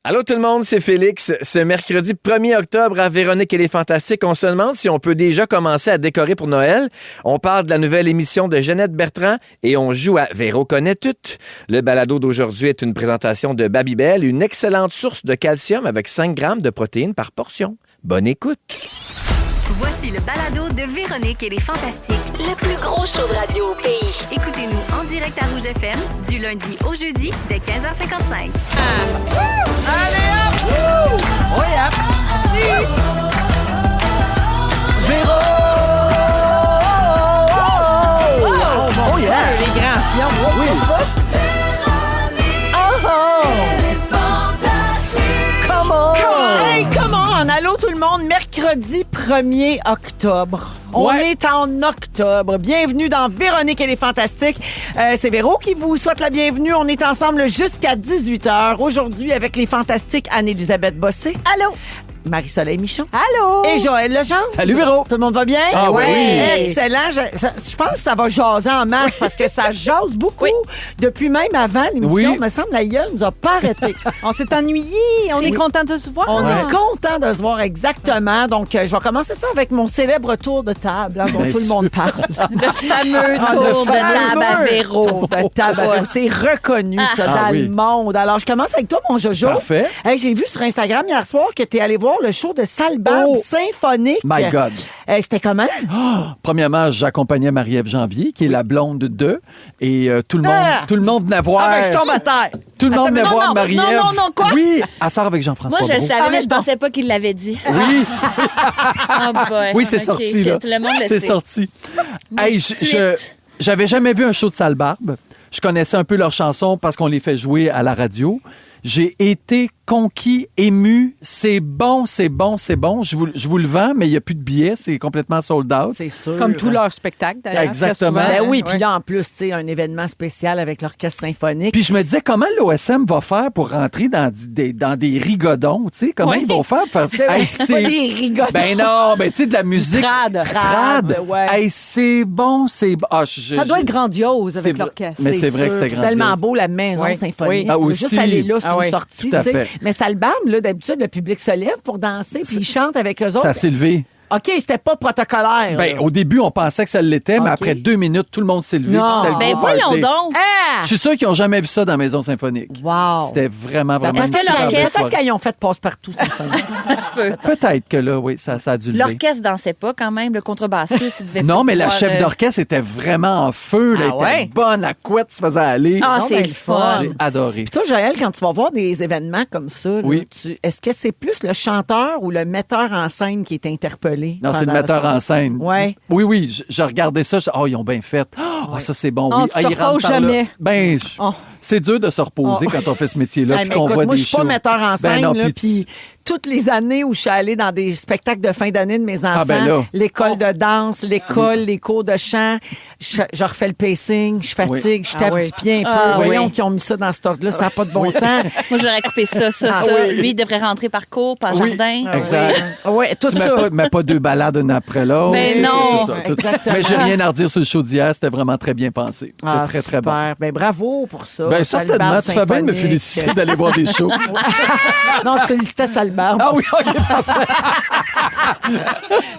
Allô tout le monde, c'est Félix. Ce mercredi 1er octobre à Véronique et les Fantastiques, on se demande si on peut déjà commencer à décorer pour Noël. On parle de la nouvelle émission de Jeannette Bertrand et on joue à Véro connaît tout. Le balado d'aujourd'hui est une présentation de Babybel, une excellente source de calcium avec 5 grammes de protéines par portion. Bonne écoute. Voici le balado de Véronique et les Fantastiques, le plus gros show de radio au pays. Écoutez-nous en direct à Rouge FM, du lundi au jeudi, dès 15h55. Allez hop! Oh yeah! Véro! Oh yeah! Les grands fions. Oui. Come on! Hey, come on! Allô tout le monde, mercredi 1er octobre. On est en octobre. Bienvenue dans Véronique et les Fantastiques. C'est Véro qui vous souhaite la bienvenue. On est ensemble jusqu'à 18h. Aujourd'hui, avec les Fantastiques Anne-Élisabeth Bossé. Allô! Marie-Soleil Michon. Allô! Et Joël Legendre. Salut Véro! Tout le monde va bien? Ah oui! Excellent. Je pense que ça va jaser en masse parce que ça jase beaucoup. Oui. Depuis même avant l'émission, il me semble la gueule nous a pas arrêté. On s'est ennuyés. On est content de se voir. On est content de se voir exactement. Donc, je vais commencer ça avec mon célèbre tour de table dont tout le monde parle. Le fameux tour de table à Véro. Tour de table à Véro. C'est reconnu, ça, dans le monde. Alors, je commence avec toi, mon Jojo. Parfait. Hey, j'ai vu sur Instagram hier soir que tu es allé voir le show de Salbarbe symphonique. My God. C'était comment? Premièrement, j'accompagnais Marie-Ève Janvier, qui est la blonde de, et tout le monde venait voir. Ah, ben, je tombe à terre. Tout le monde venait voir Marie-Ève. Non, quoi? Oui, elle sort avec Jean-François Moi, je le Brault. savais, mais je pensais pas qu'il l'avait dit. Oui. Oh boy. Oui, c'est OK, sorti, là. Tout le monde le C'est sait. sorti. Hey, j'avais jamais vu un show de Salbarbe. Je connaissais un peu leurs chansons parce qu'on les fait jouer à la radio. J'ai été conquis, ému. C'est bon, c'est bon, c'est bon. Je vous le vends, mais il n'y a plus de billets. C'est complètement sold out. C'est sûr. Comme tous leurs spectacles, d'ailleurs. Exactement. Ben oui, Ouais. puis là, en plus, tu sais, un événement spécial avec l'orchestre symphonique. Puis je me disais, comment l'OSM va faire pour rentrer dans des rigodons, tu sais? Comment ils vont faire? Parce que, hey, C'est pas des rigodons. Ben non, ben tu sais, de la musique Trad, ouais. Hey, c'est bon, c'est bon. Ah, Ça doit être grandiose avec c'est- l'orchestre. mais c'est vrai que c'était C'est grandiose. tellement beau, la maison symphonique. Oui. Ah, On va aussi. juste aller là, c'est Ah une oui. sortie. Tout à tu sais. fait. Mais Salbarbe, là, d'habitude, le public se lève pour danser puis ils chantent avec eux autres. Ça s'est levé. OK, c'était pas protocolaire. Ben, là. au début, on pensait que ça l'était, mais OK. après 2 minutes, tout le monde s'est levé. Non. puis c'était le Ben gros voyons party. donc. Ah! Je suis sûr qu'ils n'ont jamais vu ça dans la maison symphonique. Wow. C'était vraiment Parce une que super belle l'orchestre, soirée. peut-être qu'ils ont fait passe-partout symphonique. Peut-être que là, oui, ça a dû lever. L'orchestre dansait pas quand même, le contrebassiste, il devait Non, mais la pouvoir, chef d'orchestre était vraiment en feu. Là, Ah elle ouais? était bonne, la couette se faisait aller. Ah, Non, c'est ben, le le fun. J'ai adoré. Puis toi, Joël, quand tu vas voir des événements comme ça, là, Oui. est-ce que c'est plus le chanteur ou le metteur en scène qui est interpellé? Non, c'est le pendant la metteur soirée? en scène. Ouais. Oui, je regardais ça. Ils ont bien fait. Oh, ça, c'est bon, Oh, oui. tu te ils rentrent reposes par là. jamais. Ben, Oh. c'est dur de se reposer Oh. quand on fait ce métier-là. Hey, puis mais qu'on écoute, voit moi, des je suis pas shows. metteur en scène, Ben non, là, puis puis toutes les années où je suis allée dans des spectacles de fin d'année de mes enfants, ben là. l'école de danse, l'école, les cours de chant, je refais le pacing, je fatigue, je tape du pied un peu. Ah, Voyons oui. qui ont mis ça dans ce ordre-là, ça n'a pas de bon sens. Moi, j'aurais coupé ça. Ah Lui, il devrait rentrer par cours, par Oui. jardin. Exact. Ouais, tout Tu ça. mets pas 2 balades une après l'autre. Ben Tu sais, non. c'est ça, tout- Exactement. Mais j'ai rien à redire sur le show d'hier. C'était vraiment très bien pensé. C'était Ah, très, très bon. super. Ben, bravo pour ça. Ben, Salbarbe certainement. Tu fais bien de me symphonique. féliciter d'aller voir des shows. Non, je félicitais Salbarbe. Ah oui, OK, parfait.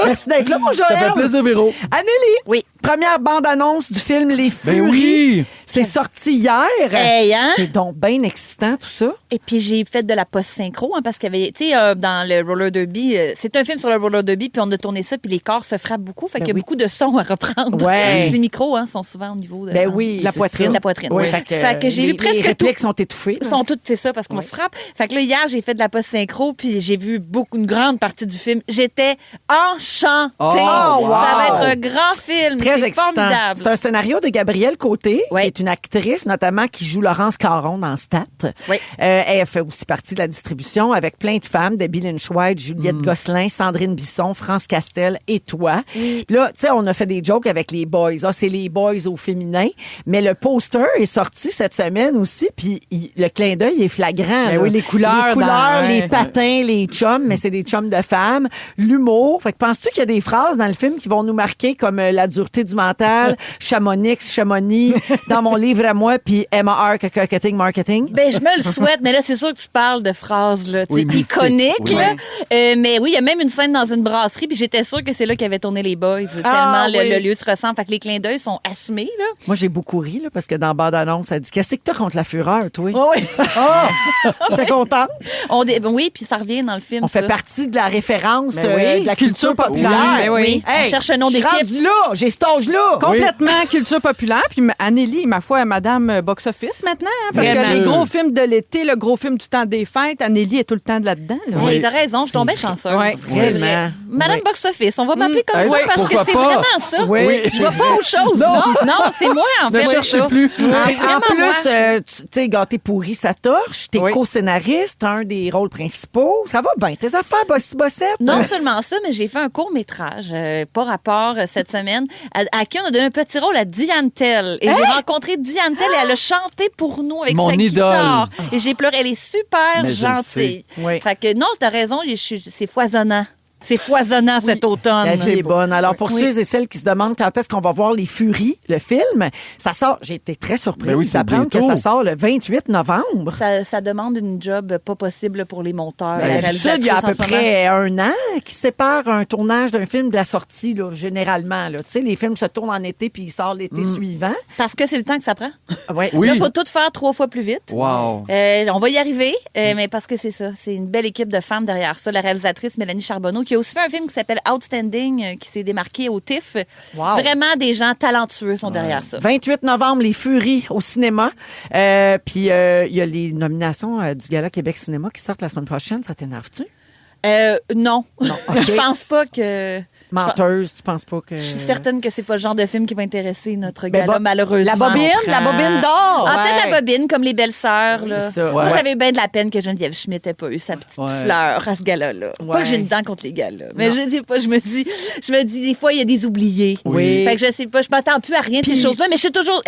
Merci d'être là, mon Joël. Ça fait plaisir, Véro. Anneli. Oui. Première bande-annonce du film Les Furies. Ben oui. C'est sorti hier. Hey, hein? C'est donc bien excitant, tout ça. Et puis, j'ai fait de la post-synchro, hein, parce qu'il y avait, tu sais, dans le roller derby, c'est un film sur le roller derby, puis on a tourné ça, puis les corps se frappent beaucoup. Fait Ben qu'il y a oui. beaucoup de sons à reprendre. Ouais. Les micros, hein, sont souvent au niveau de Ben oui, la c'est poitrine. ça. La poitrine. Oui, Ouais. fait que j'ai les- vu presque les tout. répliques sont étouffées. Ils sont toutes, c'est ça, parce qu'on se frappe. Fait que là, hier, j'ai fait de la post-synchro, puis j'ai vu une grande partie du film. J'étais enchantée. Oh, wow. Ça va être un grand film. Très C'est excitant. formidable. C'est un scénario de Gabrielle Côté, Oui. qui est une actrice, notamment, qui joue Laurence Caron dans Stat. Oui. Elle fait aussi partie de la distribution avec plein de femmes, Debbie Lynch White, Juliette Mm. Gosselin, Sandrine Bisson, France Castel et toi. Puis là, tu sais, on a fait des jokes avec les boys. Ah, c'est les boys au féminin. Mais le poster est sorti cette semaine aussi, puis le clin d'œil est flagrant. Ben là. oui, les couleurs Les couleurs, dans- les ouais. patins, les chums, mais c'est des chums de femmes. L'humour. Fait que penses-tu qu'il y a des phrases dans le film qui vont nous marquer comme la dureté santé du mental, Chamonix, dans mon livre à moi, puis MAR, marketing. Ben, je me le souhaite, mais là, c'est sûr que tu parles de phrases là, Oui, mythiques. iconiques. Oui. Là. Mais oui, il y a même une scène dans une brasserie, puis j'étais sûre que c'est là qu'avaient tourné les Boys. Ah, tellement oui. le lieu se ressemble. Fait que les clins d'œil sont assumés. Là. Moi, j'ai beaucoup ri, là, parce que dans la bande-annonce, ça dit « Qu'est-ce que t'as contre la fureur, toi? Oui, J'étais contente. oui, puis ça revient dans le film. On fait ça. partie de la référence Ben oui. de la culture populaire. Oui, ben oui. On cherche un nom je suis d'équipe. rendue là, j'ai cet âge-là. Complètement culture populaire. Puis Anneli, ma foi, Madame Box-Office maintenant. Hein, parce Vraiment. que les gros films de l'été, le gros film du temps des fêtes, Anneli est tout le temps de là-dedans. Là. Oui, t'as raison, je tombais chanceuse. Ouais. C'est vrai. Vraiment. Madame Oui. Box Office, on va m'appeler comme ça oui, parce que pourquoi c'est pas? vraiment ça. Oui. Je vois pas autre chose. Non, c'est moi en Ne fait. cherchez ça. plus. C'est En vraiment plus, moi. tu sais, Gâté pourri, ça torche. T'es Oui. co-scénariste, t'as un des rôles principaux. Ça va bien. Tes affaires, bossette. Non seulement ça, mais j'ai fait un court-métrage, pas rapport cette semaine, à qui on a donné un petit rôle à Diane Tell. Et j'ai rencontré Diane Tell et elle a chanté pour nous avec Mon sa idole. guitare. Et j'ai pleuré. Elle est super Mais je le gentille. sais. Oui. Fait que non, t'as raison, c'est foisonnant. C'est foisonnant cet automne. La vie est bonne. Alors, pour Oui. ceux et celles qui se demandent quand est-ce qu'on va voir Les Furies, le film, ça sort. J'ai été très surprise Ben oui, c'est d'apprendre que bientôt. ça sort le 28 novembre. Ça demande une job pas possible pour les monteurs. Ben, la d'habitude, il y a à peu réalisatrice en ce moment. près un an qui sépare un tournage d'un film de la sortie, là, généralement. Là. Tu sais, les films se tournent en été puis ils sortent l'été suivant. Parce que c'est le temps que ça prend. Ouais, Oui. Là, il faut tout faire 3 fois plus vite. Wow. On va y arriver, mais parce que c'est ça. C'est une belle équipe de femmes derrière ça. La réalisatrice Mélanie Charbonneau, qui a aussi fait un film qui s'appelle Outstanding, qui s'est démarqué au TIFF. Wow. Vraiment, des gens talentueux sont derrière ça. 28 novembre, Les Furies au cinéma. Puis il y a les nominations du Gala Québec Cinéma qui sortent la semaine prochaine. Ça t'énerve-tu? Non. OK. Je pense pas que... Menteuse, tu penses pas que... Je suis certaine que c'est pas le genre de film qui va intéresser notre Ben, gala, malheureusement. La bobine d'or. Ah, peut-être la bobine, comme les belles-sœurs. là. C'est ça, Moi, ouais. j'avais bien de la peine que Geneviève Schmidt n'ait pas eu sa petite Ouais. fleur à ce gala-là. Pas Ouais. que j'ai une dent contre les galas, mais je sais pas, je me dis, des fois, il y a des oubliés. Oui. Fait que je sais pas, je m'attends plus à rien de ces choses-là, mais je suis toujours,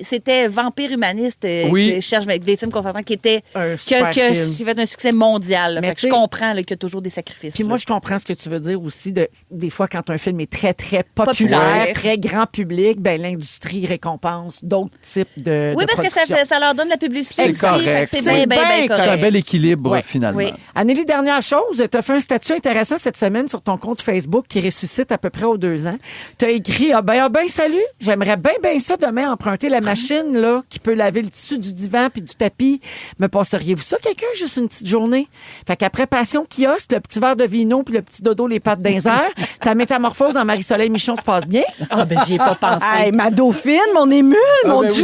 c'était Vampire humaniste Oui. que je cherche avec Victime Consentant qui était, Un super qui film. fait un succès mondial. là. Mais Fait que je tu sais- comprends là, qu'il y a toujours des sacrifices. Puis là. moi, je comprends ce que tu veux dire aussi. Des fois, quand un film est très, très populaire, Populaire. très grand public, ben l'industrie récompense d'autres types de Oui, de parce que productions. ça leur donne de la publicité C'est aussi. correct. Fait que c'est C'est bien, bien, bien bien correct. C'est un correct. bel équilibre, Ouais. finalement. Oui. Anneli, dernière chose, tu as fait un statut intéressant cette semaine sur ton compte Facebook qui ressuscite à peu près aux 2 ans. Tu as écrit ah ben, salut, j'aimerais bien ça demain emprunter la machine là, qui peut laver le tissu du divan puis du tapis. Me passeriez-vous ça, quelqu'un, juste une petite journée? Fait qu'après Passion Kiosque, le petit verre de vino puis le petit dodo, les pattes d'un air, ta métamorphose en Marie-Soleil Michon se passe bien. Ah, ben, j'y ai pas pensé. Hey, ma dauphine, mon émule, mon ben oui.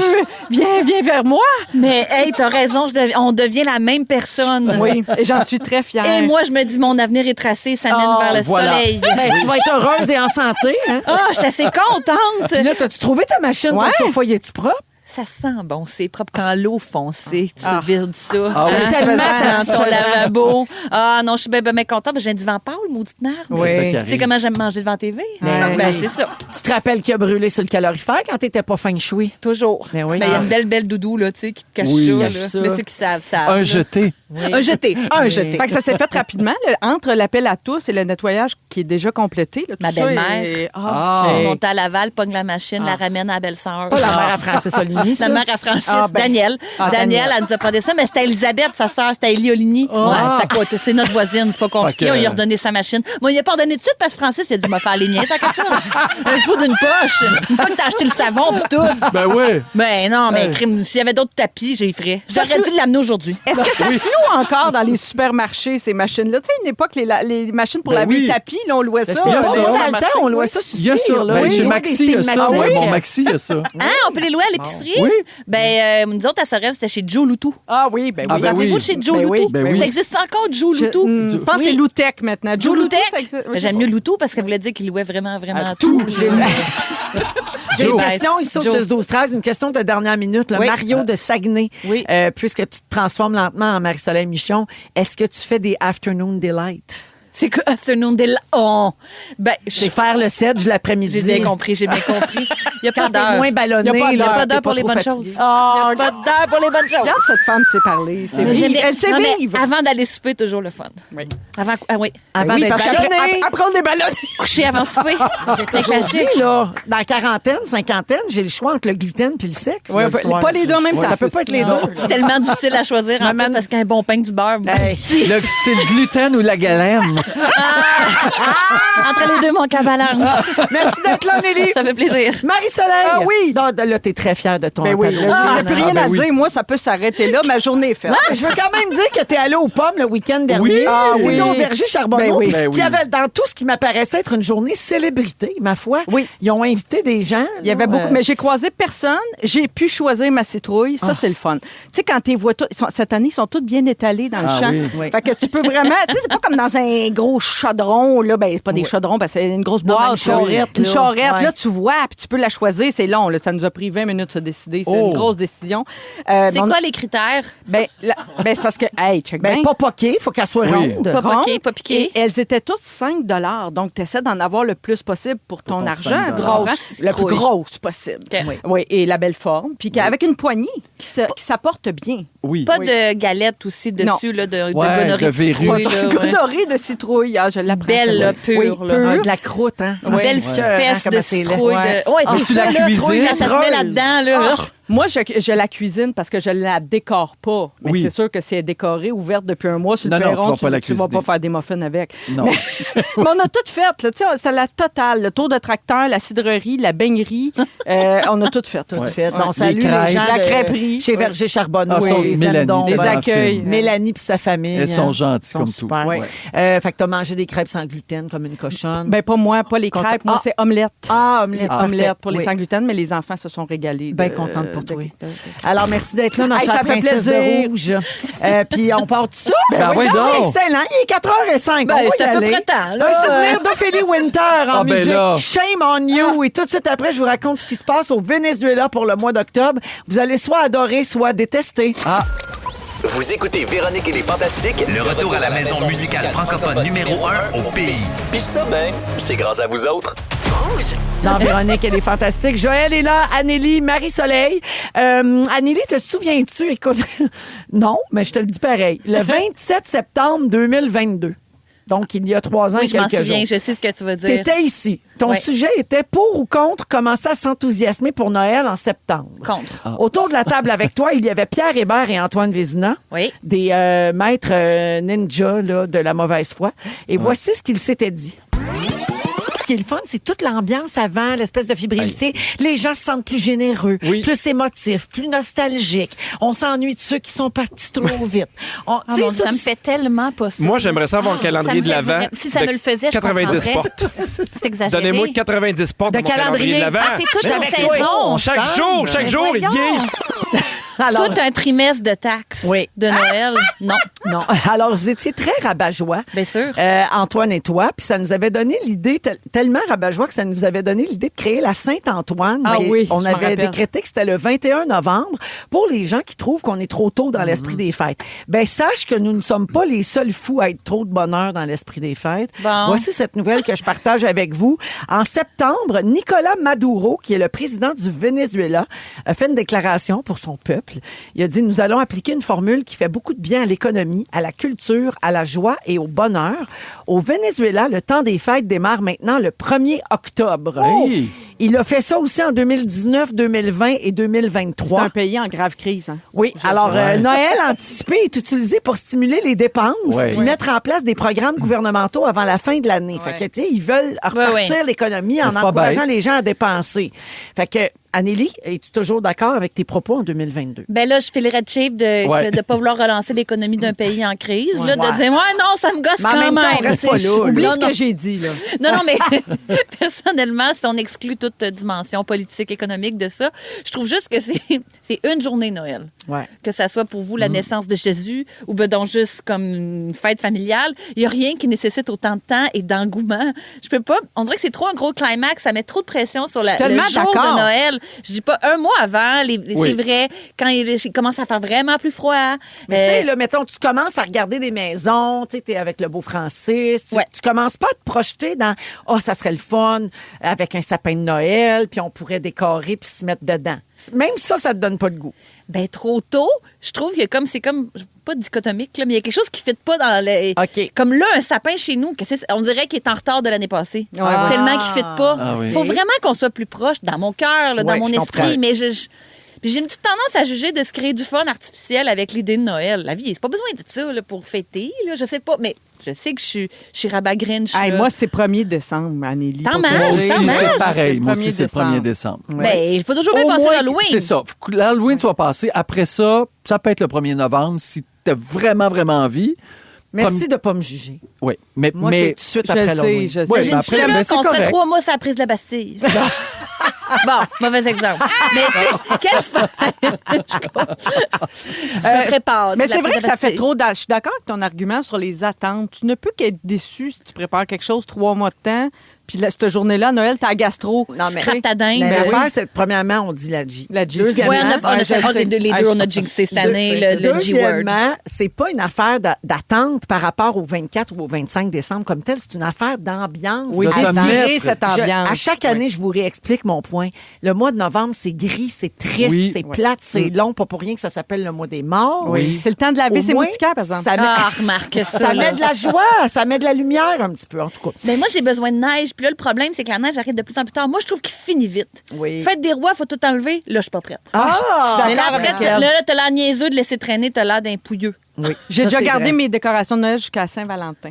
Dieu, viens vers moi. Mais, hey, t'as raison, on devient la même personne. Oui, et j'en suis très fière. Et moi, je me dis, mon avenir est tracé, ça mène Oh, vers le voilà. soleil. Ben, tu vas être heureuse et en santé. Hein? Ah, je suis assez contente. Puis là, t'as-tu trouvé ta machine? Ouais. Ton foyer, es-tu propre? Ça sent bon, c'est propre quand l'eau foncée, tu vides ça. Ah oui, c'est tellement dans ton satisfaisant. lavabo. Ah non, je suis bien contente. J'ai un divan pâle, maudite merde. Oui. C'est ça qui Tu sais arrive. comment j'aime manger devant TV? Ouais. Ben, c'est ça. Tu te rappelles qu'il a brûlé sur le calorifère quand t'étais pas fin choué? Toujours. Ben oui. il y a une belle doudou, là, tu sais, qui te cache Oui. ça. Cache là. ça. Mais ceux qui savent. Un là. jeté. Un jeté. Un jeté. Fait que ça s'est fait rapidement, là, entre l'appel à tous et le nettoyage qui est déjà complété. Là, tout Ma ça belle-mère. est- Ah. On monte à Laval, pogne la machine, la ramène à la belle-sœur. Pas la mère à Francis Oligny, ça? La mère à Francis, Ah, ben. Daniel. Ah, Daniel, Daniel. elle nous a pas dit ça, mais c'était Elisabeth, sa sœur, c'était Élie Oligny. Ouais, c'est quoi, c'est notre voisine, c'est pas compliqué. Fait que- On lui a redonné sa machine. Moi, il a pas redonné tout de suite parce que Francis, il a dit, m'a faire les miens, t'as qu'à ça. Un fou d'une poche. Une fois que t'as acheté le savon pis tout. Ben oui. Ben non, mais Hey. crime, s'il y avait d'autres tapis, j'y ferais. J'aurais se- dû l'amener aujourd'hui. Est-ce que ça se loue encore dans les supermarchés, ces machines-là? Tu sais, une époque, les machines pour Ben laver oui. le tapis, là, on louait ça. C'est là, ça. dans le temps, on louait ça sur Il y a ça. cire, là. Ben, Oui, chez oui, Maxi, des il y a ça. stigmatiques. Ouais, bon, Maxi, il y a ça. Hein, on peut les louer à l'épicerie? Oui. Ben, nous autres, à Sorel, c'était chez Joe Loutou. Ah oui, ben oui. Ah, ben Rappelez-vous oui. de chez Joe Ben oui, Loutou? ben oui. Ça existe encore, Joe Loutou? Je pense que c'est Oui. Loutec maintenant. Joe Loutek? ça existe- Ben, j'aime mieux Loutou parce qu'elle voulait dire qu'il louait vraiment À tout. J'ai une Joe. question ici au Joe. 6-12-13, une question de dernière minute. Le Oui. Mario de Saguenay, Oui. puisque tu te transformes lentement en Marie-Soleil Michon, est-ce que tu fais des afternoon delight? C'est que afternoon delight. Oh! Ben, C'est faire le sedge l'après-midi. j'ai bien compris. Il n'y a pas Quand t'es d'heure. moins ballonné, Il y a pas là, pas t'es d'heure pour pas les trop bonnes fatigué. choses. Oh, Il n'y a pas d'heure pour les bonnes choses. regarde, cette femme sait parler. C'est J'aime vivre. bien. Elle sait Non, mais vivre. avant d'aller souper, toujours le fun. Oui. Avant Avant Oui, d'être parce qu'après ballonné. après on est ballonné. coucher avant souper. C'est Aujourd'hui, classique. là, dans la quarantaine, cinquantaine, j'ai le choix entre le gluten puis le sexe. Ouais, là, le soir. pas les deux en même temps. Ça peut pas être les deux. C'est tellement difficile à choisir en plus parce qu'un bon pain du beurre. Hey. C'est le gluten ou la galène. Entre les deux, mon cabalance. Merci d'être là, Nelly. Ça fait plaisir. Marie-Soleil. Ah oui. Non, là, t'es très fière de ton Ben oui, Halloween. là, plus rien ben à oui. dire. Moi, ça peut s'arrêter là. Ma journée est faite. Non, mais je veux quand même dire que t'es allé aux pommes le week-end dernier. Oui. Ah T'étais oui. au Verger Charbonneau. Ben oui. Puis Ben il y oui. avait dans tout ce qui m'apparaissait être une journée célébrité, ma foi. Oui. Ils ont invité des gens. Il y avait beaucoup, mais j'ai croisé personne. J'ai pu choisir ma citrouille. Ça, c'est le fun. Tu sais, quand tu vois toutes, cette année, ils sont toutes bien étalés dans le Ah champ. oui. Oui. Fait que tu peux vraiment, tu sais, c'est pas comme dans un gros chaudron, là. Ben, pas des chaudrons, parce que c'est une grosse Non, mais boîte. une charrette, Une là. charrette, Ouais. là, tu vois, puis tu peux la choisir. C'est long, là. Ça nous a pris 20 minutes de se décider. C'est Oh. une grosse décision. C'est mais on- quoi les critères? Ben, c'est parce que, hey, check Ben, bien. pas poqué, faut qu'elle soit Oui. ronde. Pas ronde. poqué, pas piqué. Et elles étaient toutes 5 $. Donc, tu essaies d'en avoir le plus possible pour ton ton argent. 5 tu $. comprends? Le plus grosse possible. OK. Oui, et la belle forme. Puis avec une poignée qui s'apporte bien. Oui. Pas de galettes aussi dessus, là, de Ouais, gonorrhée de de verrues. citrouille, là, ouais. Gonorrhée de citrouille. Ah, je l'apprends. Belle, celle-là. là, pure, Oui, là. pure. Ah, de la croûte, hein? Une belle fesse de citrouille. Ouais. Ouais, Ah, c'est tu ça, la là, cuisines? quand ça se met là-dedans, là. Moi, je la cuisine parce que je la décore pas. Mais Oui. c'est sûr que si elle est décorée, ouverte depuis un mois sur le Non, non, perron, tu vas pas la tu vas pas cuisiner. faire des muffins avec. Non. Mais, mais on a tout fait. Là. Tu sais, c'était la totale. Le tour de tracteur, la cidrerie, la beignerie. On a tout fait. Tout Ouais. fait. Bon, Ouais. salut les crêpes. gens La de- crêperie. Chez Verger Charbonneau. Ah, sont- les Mélanie, Zendons, les ben, accueils. Mélanie puis sa famille. Elles sont hein. gentilles Ils sont comme super. tout. Ouais. Fait que t'as mangé des crêpes sans gluten comme une cochonne. Ben, pas moi, pas les crêpes. Moi, Ah. c'est omelette. omelette. Omelette parfait. pour les Oui. sans gluten, mais les enfants se sont régalés. Bien de- contente pour de- toi. de- Alors, merci d'être là, ma Hey, chère ça fait princesse plaisir. de rouge. Puis on part de ça. Ben oui, donc. Excellent. Il est 4h05. Ben, on va c'est y à peu aller. près temps, là. Un souvenir d'Ophélie Winter en Ah, ben musique. là. Shame on you. Et tout de suite après, je vous raconte ce qui se passe au Venezuela pour le mois d'octobre. Vous allez soit adorer, soit détester. Vous écoutez Véronique et les Fantastiques, le retour à la maison musicale francophone numéro 1 au pays. Puis ça, ben, c'est grâce à vous autres. Dans Véronique, elle est fantastique. Joël est là, Anélie, Marie-Soleil. Anélie, te souviens-tu? Écoute, non, mais je te le dis pareil. Le 27 septembre 2022, donc il y a 3 ans Oui, et je m'en quelques souviens, jours. je sais ce que tu veux dire. T'étais ici. Ton Ouais. sujet était pour ou contre commencer à s'enthousiasmer pour Noël en septembre. Contre. Autour de la table avec toi, il y avait Pierre Hébert et Antoine Vézina, Oui. des maîtres ninja là, de la mauvaise foi. Et voici ce qu'ils s'étaient dit. Ce qui est le fun, c'est toute l'ambiance avant, l'espèce de fébrilité. Les gens se sentent plus généreux, Oui. plus émotifs, plus nostalgiques. On s'ennuie de ceux qui sont partis trop vite. Ah, Tu sais, mon Dieu, ça tout- me fait tellement pas ça. Moi, j'aimerais ça avoir le calendrier de l'Avent. Si ça de me le faisait, je 90 comprendrais. portes. C'est exagéré. Donnez-moi 90 portes De pour mon calendrier de calendrier. l'Avent. Ah, c'est toute Mais une avec toi, saison. Chaque jour, Mais voyons. Alors, Tout un trimestre de taxes Oui. de Noël. Non, non. Alors, vous étiez très rabat-joie. bien sûr. Antoine et toi, puis ça nous avait donné l'idée, tellement rabat-joie que ça nous avait donné l'idée de créer la Saint-Antoine. Ah Mais oui, on je m'en avait rappelle. décrété que c'était le 21 novembre pour les gens qui trouvent qu'on est trop tôt dans l'esprit des fêtes. Ben sache que nous ne sommes pas les seuls fous à être trop de bonheur dans l'esprit des fêtes. Bon. Voici cette nouvelle que je partage avec vous. En septembre, Nicolas Maduro, qui est le président du Venezuela, a fait une déclaration pour son peuple. Il a dit, nous allons appliquer une formule qui fait beaucoup de bien à l'économie, à la culture, à la joie et au bonheur. Au Venezuela, le temps des fêtes démarre maintenant le 1er octobre. Hey! Il a fait ça aussi en 2019, 2020 et C'est 2023. un pays en grave crise. Hein. Oui, alors Ouais. Noël anticipé est utilisé pour stimuler les dépenses Ouais. puis mettre en place des programmes gouvernementaux avant la fin de l'année. Fait que, tu sais, ils veulent repartir l'économie en C'est pas encourageant bête. les gens à dépenser. Fait que, Anélie, es-tu toujours d'accord avec tes propos en 2022? Ben là, je filerais de cheap de Ouais. ne pas vouloir relancer l'économie d'un pays en crise. Là, Ouais. de dire, ouais, non, ça me gosse Mais en quand même temps, on même. reste C'est- pas là, là. Oublie Non, ce non. que j'ai dit, là. Non, non, mais personnellement, si on exclut tout toute dimension politique, économique de ça. Je trouve juste que c'est une journée Noël. Ouais. Que ça soit pour vous la naissance de Jésus ou ben donc juste comme une fête familiale. Il n'y a rien qui nécessite autant de temps et d'engouement. Je peux pas. On dirait que c'est trop un gros climax. Ça met trop de pression sur le tellement jour d'accord. de Noël. Je dis pas un mois avant. Oui. C'est vrai, quand il commence à faire vraiment plus froid. Mais tu sais, là, mettons, tu commences à regarder des maisons, tu sais, t'es avec le beau Francis, tu commences pas à te projeter dans « Oh, ça serait le fun avec un sapin de Noël, puis on pourrait décorer puis se mettre dedans. » Même ça te donne pas de goût. Ben trop tôt, je trouve que c'est comme pas dichotomique là, mais il y a quelque chose qui ne fit pas dans le OK. comme là un sapin chez nous, on dirait qu'il est en retard de l'année passée. Ah. Tellement qu'il ne fit pas. Ah oui. Faut vraiment qu'on soit plus proche dans mon cœur, là, dans Ouais, mon je esprit, comprends. mais puis j'ai une petite tendance à juger de se créer du fun artificiel avec l'idée de Noël. La vie, c'est pas besoin de ça là, pour fêter, là, je sais pas, mais je sais que je suis rabat Grinch. Hey, là. moi, c'est 1er décembre, Anneli. Tant pour mal, te Moi dire. aussi, Quand même. c'est pareil. Moi aussi, 1er c'est le 1er décembre. Ben, il faut toujours bien Au penser moins, à l'Halloween. C'est ça. Faut que l'Halloween soit passé. Après ça, ça peut être le 1er novembre si tu as vraiment, vraiment envie. Merci de pas me juger. Oui. Mais, Moi, c'est tout de suite après Je l'Halloween. sais, je sais. Ouais, J'ai ben une après, fille, là, ben, c'est qu'on se fait correct. 3 mois sur la prise de la Bastille. Bon, mauvais exemple. Mais quelle je me prépare. Mais de la c'est vrai prise que de ça fait Bastille. trop. Je suis d'accord avec ton argument sur les attentes. Tu ne peux qu'être déçu si tu prépares quelque chose 3 mois de temps. Puis cette journée-là, Noël, t'as gastro. Non, mais Scrape ta dingue. Mais Ben oui. l'affaire, c'est premièrement, on dit la G. La G. Deuxièmement, Ouais, on a Ouais, fait je sais. les deux, on a jinxé cette année le G-word. Deuxièmement, c'est pas une affaire d'attente par rapport au 24 ou au 25 décembre comme tel, c'est une affaire d'ambiance. Oui, de te d'étirer mettre. cette ambiance. À chaque année, je vous réexplique mon point. Le mois de novembre, c'est gris, c'est triste, Oui. c'est plate, c'est long, pas pour rien que ça s'appelle le mois des morts. Oui. C'est le temps de laver Au ses moins, moustiquaires, par exemple. Ça met, Ah, remarque ça. ça là. met de la joie, ça met de la lumière un petit peu, en tout cas. Mais moi, j'ai besoin de neige. Puis là, le problème, c'est que la neige arrive de plus en plus tard. Moi, je trouve qu'il finit vite. Oui. Fête des rois, faut tout enlever. Là, je suis pas prête. Ah! Mais là, d'accord après, avec elle. là, t'as l'air niaiseux de laisser traîner, t'as l'air d'un pouilleux. J'ai Ça, déjà c'est gardé vrai. mes décorations de Noël jusqu'à Saint-Valentin.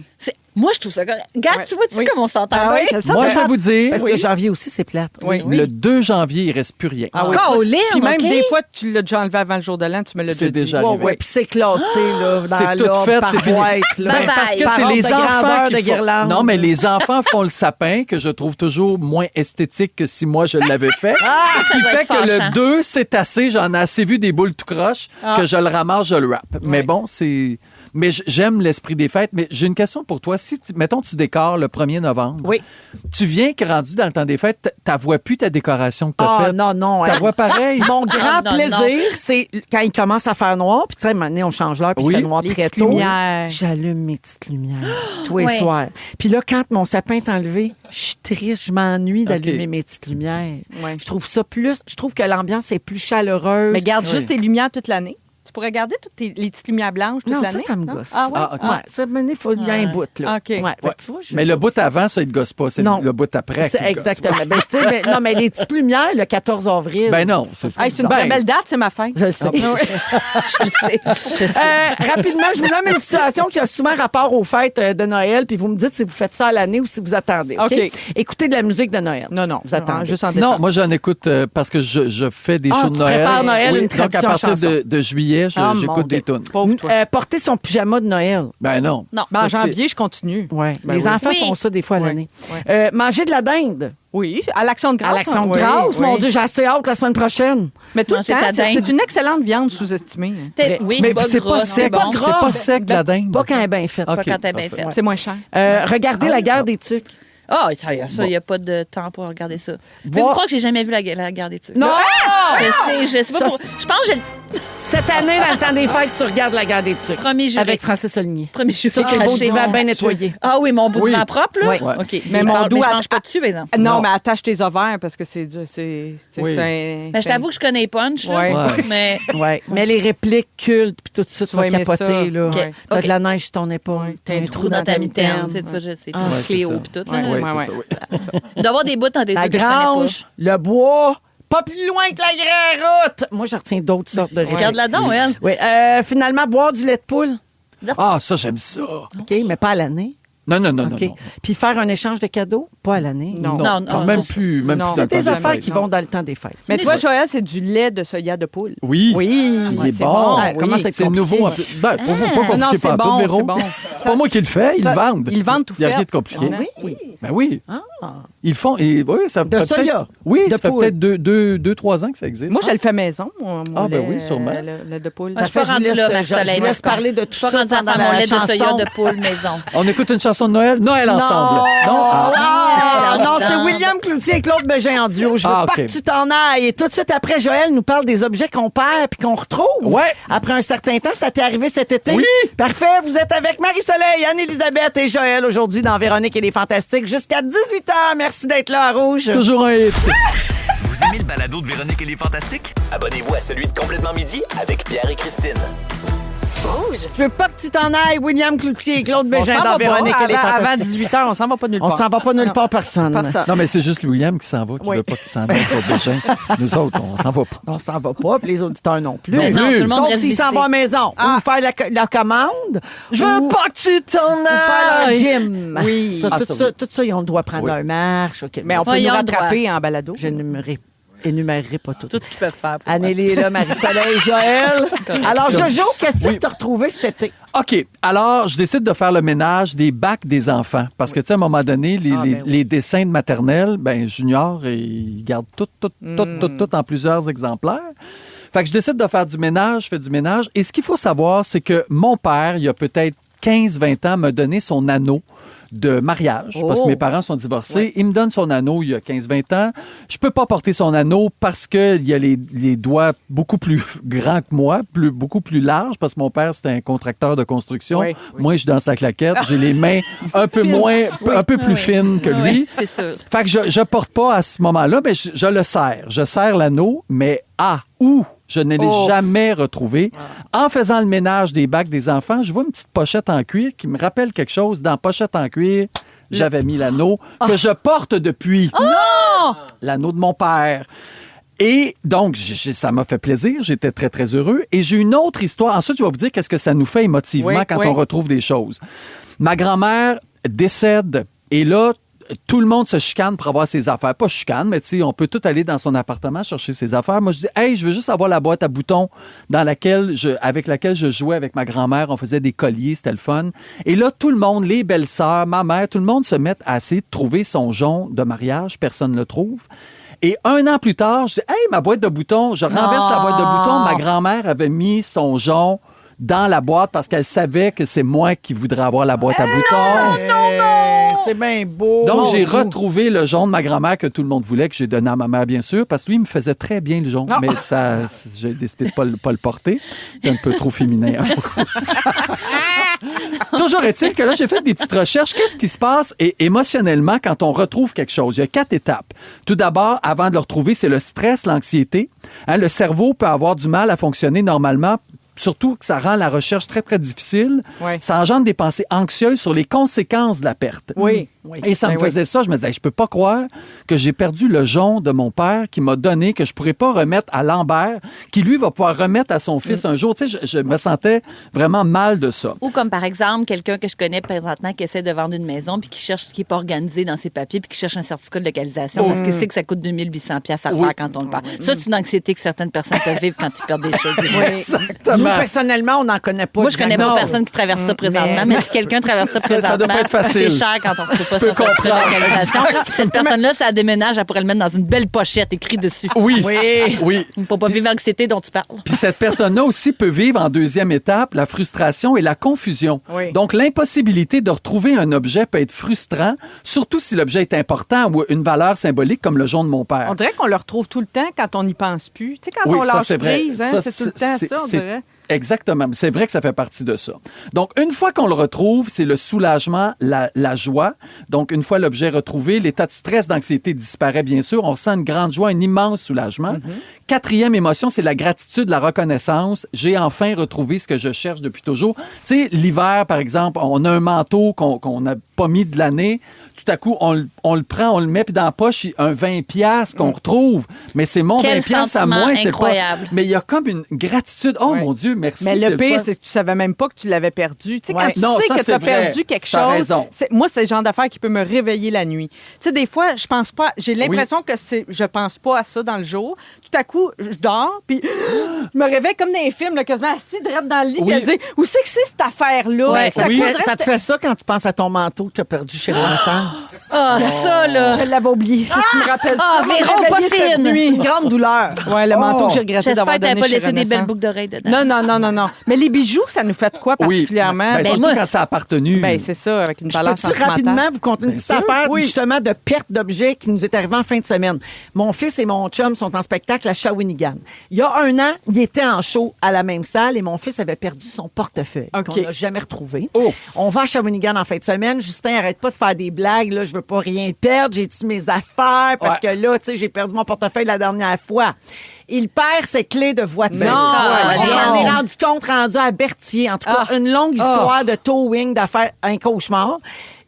Moi, je trouve ça correct. Regarde, Ouais. tu vois-tu Oui. comme on s'entend Ah bien? oui, c'est ça. Moi, je vais vous dire, Parce que janvier aussi, c'est plate. Oui. le 2 janvier, il reste plus rien. Ah oui. Colin, Puis même OK? des fois, tu l'as déjà enlevé avant le jour de l'an, tu me l'as C'est déjà déjà dit. arrivé. Ouais, puis c'est classé, là, dans C'est tout l'ordre, fait, par c'est fini. boîte, là. Bye bye. Parce que Par c'est ordre les de enfants grandeur qui de font... guirlande. Non, mais les enfants font le sapin, que je trouve toujours moins esthétique que si moi, je l'avais fait. Ce qui doit fait être que fâchant. le 2, c'est assez. J'en ai assez vu des boules tout croche que je le ramasse, je le wrap. Mais bon, c'est... Mais j'aime l'esprit des fêtes. Mais j'ai une question pour toi. Si, mettons, tu décores le 1er novembre, Oui. tu viens que rendu dans le temps des fêtes, t'avoues plus ta décoration que t'as Ah, faite. non, non. Ta hein. voix pareil. Mon grand non, plaisir, c'est quand il commence à faire noir, puis tu sais, à un moment donné, on change l'heure, puis Oui. il fait noir Les très petites tôt. lumières. J'allume mes petites lumières tous les Ouais. soirs. Puis là, quand mon sapin est enlevé, je suis triste, je m'ennuie d'allumer OK. mes petites lumières. Ouais. Je trouve ça plus... Je trouve que l'ambiance est plus chaleureuse. Mais garde juste tes lumières toute l'année. Tu pourrais garder toutes les petites lumières blanches toute Non, l'année. ça me non? gosse. Ah ouais? Ah, OK. Ouais, ça, à un moment donné, il faut y a un bout, là. OK. Ouais, Ouais. fait que tu vois, je- Mais le bout avant, ça, il te gosse pas. C'est Non. le bout après C'est qui te gosse. exactement. Ben, tu sais, non, mais les petites lumières, le 14 avril. Ben non. Hey, c'est une Ben, très belle date, c'est ma fête. Je le sais. Je le sais. Je sais. Rapidement, je vous nomme une situation qui a souvent rapport aux fêtes de Noël, puis vous me dites si vous faites ça à l'année ou si vous attendez. OK? OK. Écoutez de la musique de Noël. Non, non. Vous attendez. Juste en Non, décembre. moi, j'en écoute parce que je fais des Ah, shows de tu Noël. prépares Noël, une Donc, à tradition partir chanson. de juillet, Ah, mon j'écoute Dieu. des tunes. Pauvre toi. Porter son pyjama de Noël. Ben non. Non. Ben, en ça, c'est- janvier, je continue. Ouais. Ben Les oui. enfants Oui. font ça des fois à Ouais. l'année. Ouais. Manger de la dinde. Oui, à l'Action de grâce. À l'Action de Oui, grâce. oui. Mon Dieu, j'ai assez hâte la semaine prochaine. Mais tout le Manger temps, ta dinde. c'est une excellente viande sous-estimée. Oui, Mais c'est pas c'est gras, pas non, sec. pas C'est gras. pas sec, la dinde. Pas quand elle est bien faite. Pas OK, quand t'es bien parfait. fait. C'est moins cher. Regardez la guerre des tucs. Ah, ça, il n'y a pas de temps pour regarder ça. Vous Voir- croire que j'ai jamais vu la guerre des trucs? Non! Je sais pas Ça, pour... Je pense que j'ai le Cette année, dans le temps des fêtes, tu regardes la guerre des tucs. premier juré. Avec Francis Olmier. Premier juré. Ça, le beau craché. divan bien nettoyé. Ah oui, mon beau Oui. divan propre, là? Oui. Ouais. OK. Mais mon je doigt mange pas dessus, par exemple. Non, Non. mais attache tes ovaires parce que c'est dur. Oui. Mais je t'avoue que je connais les punch, là. Ouais. Ouais. Mais Ouais. Mais les répliques cultes, puis tout ça, tu Tu vas vas aimer capoter, ça. là. OK. T'as OK. de la neige sur ton épaule. T'as un trou dans ta mitaine. tu sais, je sais. Ah. Ouais, c'est Cléo, ça. puis tout. Ouais, là. Oui, ouais, c'est ouais. ça, oui. Il doit y avoir des bouts dans des La trucs que je connais pas. grange, le bois, pas plus loin que la grande route. Moi, je retiens d'autres sortes de répliques. Regarde là-dedans, elle. Oui, finalement, boire du lait de poule. Ah, ça, j'aime ça. OK, mais pas à l'année. Non. OK. Puis faire un échange de cadeaux, pas à l'année. Non. Même plus. Même Non. plus C'est dans le des temps des affaires fêtes, qui non. vont dans le temps des fêtes. Mais toi, Joël, c'est du lait de soya de poule. Oui. Oui. Il est c'est bon. Ah, comment c'est C'est compliqué? nouveau. Pas compliqué, Non, c'est pas bon, Véro. c'est bon. C'est pas moi qui le fais, ils le vendent. Ils le vendent tout Il n'y a fait. rien de compliqué. Ah oui? Ben oui. Ah. Ils font. Et, oui, ça De fait soya? peut-être- Oui, De ça fait poule? peut-être 2-3 ans que ça existe. Moi, je le fais maison. Mon Ah, ben lait, oui, sûrement. Le lait de poule. Moi, je suis pas rendue là, Marie-Soleil. je laisse parler de tout Je suis pas ça rendue à pendant faire mon la lait de soya chanson. de poule maison. On écoute une chanson de Noël? Noël ensemble. Non? Ah, non, c'est ensemble. William Cloutier et Claude Bégin en duo. Je veux Ah, pas OK. que tu t'en ailles. Et tout de suite après, Joël nous parle des objets qu'on perd puis qu'on retrouve. Ouais. Après un certain temps, ça t'est arrivé cet été? Oui. Parfait. Vous êtes avec Marie-Soleil, Anne-Élisabeth et Joël aujourd'hui dans Véronique et les Fantastiques jusqu'à 18h. Merci d'être là à Rouge. Toujours un hit. Vous aimez le balado de Véronique et les Fantastiques? Abonnez-vous à celui de Complètement Midi avec Pierre et Christine. Rouge. Je veux pas que tu t'en ailles, William Cloutier et Claude On Bégin s'en dans va Véronique pas. et les Avant Fantastiques. 18h, on s'en va pas nulle On part. s'en va pas nulle part, personne. Personne. Non, mais c'est juste William qui s'en va, qui Oui. veut pas qu'il s'en aille pour Bégin. Nous autres, on s'en va pas. On s'en va pas, puis les auditeurs non plus. Non, tout le monde Sauf reste s'ils s'en vissé. vont à la maison ou faire la commande. Je veux pas que tu t'en Ou faire leur ailles. gym. Oui. Ça, Ah, tout, ça, ça, oui. tout ça, ils ont le droit de prendre Oui. leur marche. OK. Mais on peut Ouais, ils nous ont le droit. rattraper en balado. Je n'énumérerai pas tout. Tout ce qu'ils peuvent faire. pour Anneli est là, Marie-Soleil, Joël. Alors, Jojo, qu'est-ce que Oui. tu as retrouvé cet été? OK. Alors, je décide de faire le ménage des bacs des enfants. Parce que, tu sais, à un moment donné, les dessins de maternelle, ben Junior, ils gardent tout en plusieurs exemplaires. Fait que je décide de faire du ménage, je fais du ménage. Et ce qu'il faut savoir, c'est que mon père, il y a peut-être 15-20 ans, m'a donné son anneau de mariage, parce que mes parents sont divorcés. Il me donne son anneau il y a 15-20 ans. Je peux pas porter son anneau parce qu'il y a les doigts beaucoup plus grands que moi, beaucoup plus larges, parce que mon père, c'était un contracteur de construction. Oui. Moi, je danse la claquette. J'ai les mains un peu un peu plus fines que lui. Oui, c'est sûr. Fait que je porte pas à ce moment-là, mais je le serre. Je serre l'anneau, mais où? Je ne l'ai jamais retrouvé. En faisant le ménage des bacs des enfants, je vois une petite pochette en cuir qui me rappelle quelque chose. Dans la pochette en cuir, j'avais mis l'anneau que je porte depuis. L'anneau de mon père. Et donc, ça m'a fait plaisir. J'étais très, très heureux. Et j'ai une autre histoire. Ensuite, je vais vous dire qu'est-ce que ça nous fait émotivement quand on retrouve des choses. Ma grand-mère décède. Et là, tout le monde se chicane pour avoir ses affaires. Pas chicane, mais tu sais, on peut tout aller dans son appartement chercher ses affaires. Moi, je dis, hey, je veux juste avoir la boîte à boutons avec laquelle je jouais avec ma grand-mère. On faisait des colliers, c'était le fun. Et là, tout le monde, les belles-sœurs, ma mère, tout le monde se met à essayer de trouver son jonc de mariage. Personne ne le trouve. Et 1 an plus tard, je dis, hey, ma boîte de boutons. Je renverse la boîte de boutons. Ma grand-mère avait mis son jonc dans la boîte parce qu'elle savait que c'est moi qui voudrais avoir la boîte à boutons. C'est bien beau. Donc, j'ai retrouvé le jaune de ma grand-mère que tout le monde voulait, que j'ai donné à ma mère, bien sûr, parce que lui, il me faisait très bien le jaune. Mais j'ai décidé de ne pas le porter. C'est un peu trop féminin. Hein. Toujours est-il que là, j'ai fait des petites recherches. Qu'est-ce qui se passe émotionnellement quand on retrouve quelque chose? Il y a 4 étapes. Tout d'abord, avant de le retrouver, c'est le stress, l'anxiété. Hein, le cerveau peut avoir du mal à fonctionner normalement. Surtout que ça rend la recherche très, très difficile. Ouais. Ça engendre des pensées anxieuses sur les conséquences de la perte. Oui. Et ça me faisait ça. Je me disais, je peux pas croire que j'ai perdu le jonc de mon père qui m'a donné, que je pourrais pas remettre à Lambert, qui lui va pouvoir remettre à son fils un jour. Tu sais, je me sentais vraiment mal de ça. Ou comme par exemple, quelqu'un que je connais présentement qui essaie de vendre une maison puis qui n'est pas organisé dans ses papiers puis qui cherche un certificat de localisation parce qu'il sait que ça coûte 2800$ à refaire quand on le perd. Ça, c'est une anxiété que certaines personnes peuvent vivre quand ils perdent des choses. Exactement. Nous, personnellement, on n'en connaît pas. Moi, je connais pas Non. personne qui traverse ça présentement, mais si quelqu'un traverse ça présentement, ça doit pas être facile. c'est cher quand on retrouve pas peux son certificat de comprendre. localisation. Cette personne-là, ça déménage, elle pourrait le mettre dans une belle pochette écrit dessus. Oui. Oui. Oui. Pour pas vivre l'anxiété dont tu parles. Puis cette personne-là aussi peut vivre en deuxième étape la frustration et la confusion. Oui. Donc, l'impossibilité de retrouver un objet peut être frustrant, surtout si l'objet est important ou une valeur symbolique comme le jaune de mon père. On dirait qu'on le retrouve tout le temps quand on n'y pense plus. Tu sais, quand Oui, on ça, lâche c'est vrai. prise, hein, Ça, c'est tout le temps ça, on dirait. Exactement. C'est vrai que ça fait partie de ça. Donc, une fois qu'on le retrouve, c'est le soulagement, la joie. Donc, une fois l'objet retrouvé, l'état de stress, d'anxiété disparaît, bien sûr. On sent une grande joie, un immense soulagement. Quatrième émotion, c'est la gratitude, la reconnaissance. J'ai enfin retrouvé ce que je cherche depuis toujours. Tu sais, l'hiver, par exemple, on a un manteau qu'on a pas mis de l'année. Tout à coup, on le prend, on le met, puis dans la poche, un 20$ qu'on retrouve. Mais c'est mon Quel 20$ à sentiment moi. C'est incroyable. pas... Mais il y a comme une gratitude. Oh Ouais. mon Dieu, merci. Mais c'est le pire, fun. c'est que tu savais même pas que tu l'avais perdu. Tu sais, Ouais. quand tu Non, sais ça, que tu c'est as vrai. perdu quelque T'as chose, raison. moi, c'est le genre d'affaire qui peut me réveiller la nuit. Tu sais, des fois, je pense pas, j'ai l'impression que je pense pas à ça dans le jour. Tout à coup, je dors, puis je me réveille comme dans les films, là, quasiment assis, direct dans le lit, Oui. puis elle dit, où c'est que c'est cette affaire-là? Ouais, Tout à coup, ça te fait ça quand tu penses à ton manteau que tu as perdu chez Vincent. Ah, ça, là. Je l'avais oublié. Si tu me rappelles Ah, ça, Véro, m'a pas réveillée cette fine. nuit. Une grande douleur. Ouais, le manteau que j'ai regretté J'espère d'avoir que t'avais donné pas chez laissé des belles Renaissance. boucles d'oreilles dedans. Non. Mais les bijoux, ça nous fait de quoi Oui. particulièrement? Ben, surtout moi- quand ça a appartenu. Ben, c'est ça, avec une balance Peux-tu rapidement vous conter une petite sûr. affaire Oui. justement de perte d'objets qui nous est arrivée en fin de semaine? Mon fils et mon chum sont en spectacle à Shawinigan. Il y a 1 an, il était en show à la même salle et mon fils avait perdu son portefeuille OK. qu'on n'a jamais retrouvé. Oh. On va à Shawinigan en fin de semaine. Justin, arrête pas de faire des blagues. Là, je veux pas rien perdre. J'ai-tu mes affaires? Parce que là, tu sais, j'ai perdu mon portefeuille la dernière fois. Il perd ses clés de voiture. Non. On s'en non. est rendu compte rendu à Berthier. En tout cas, une longue histoire de towing, d'affaires, un cauchemar.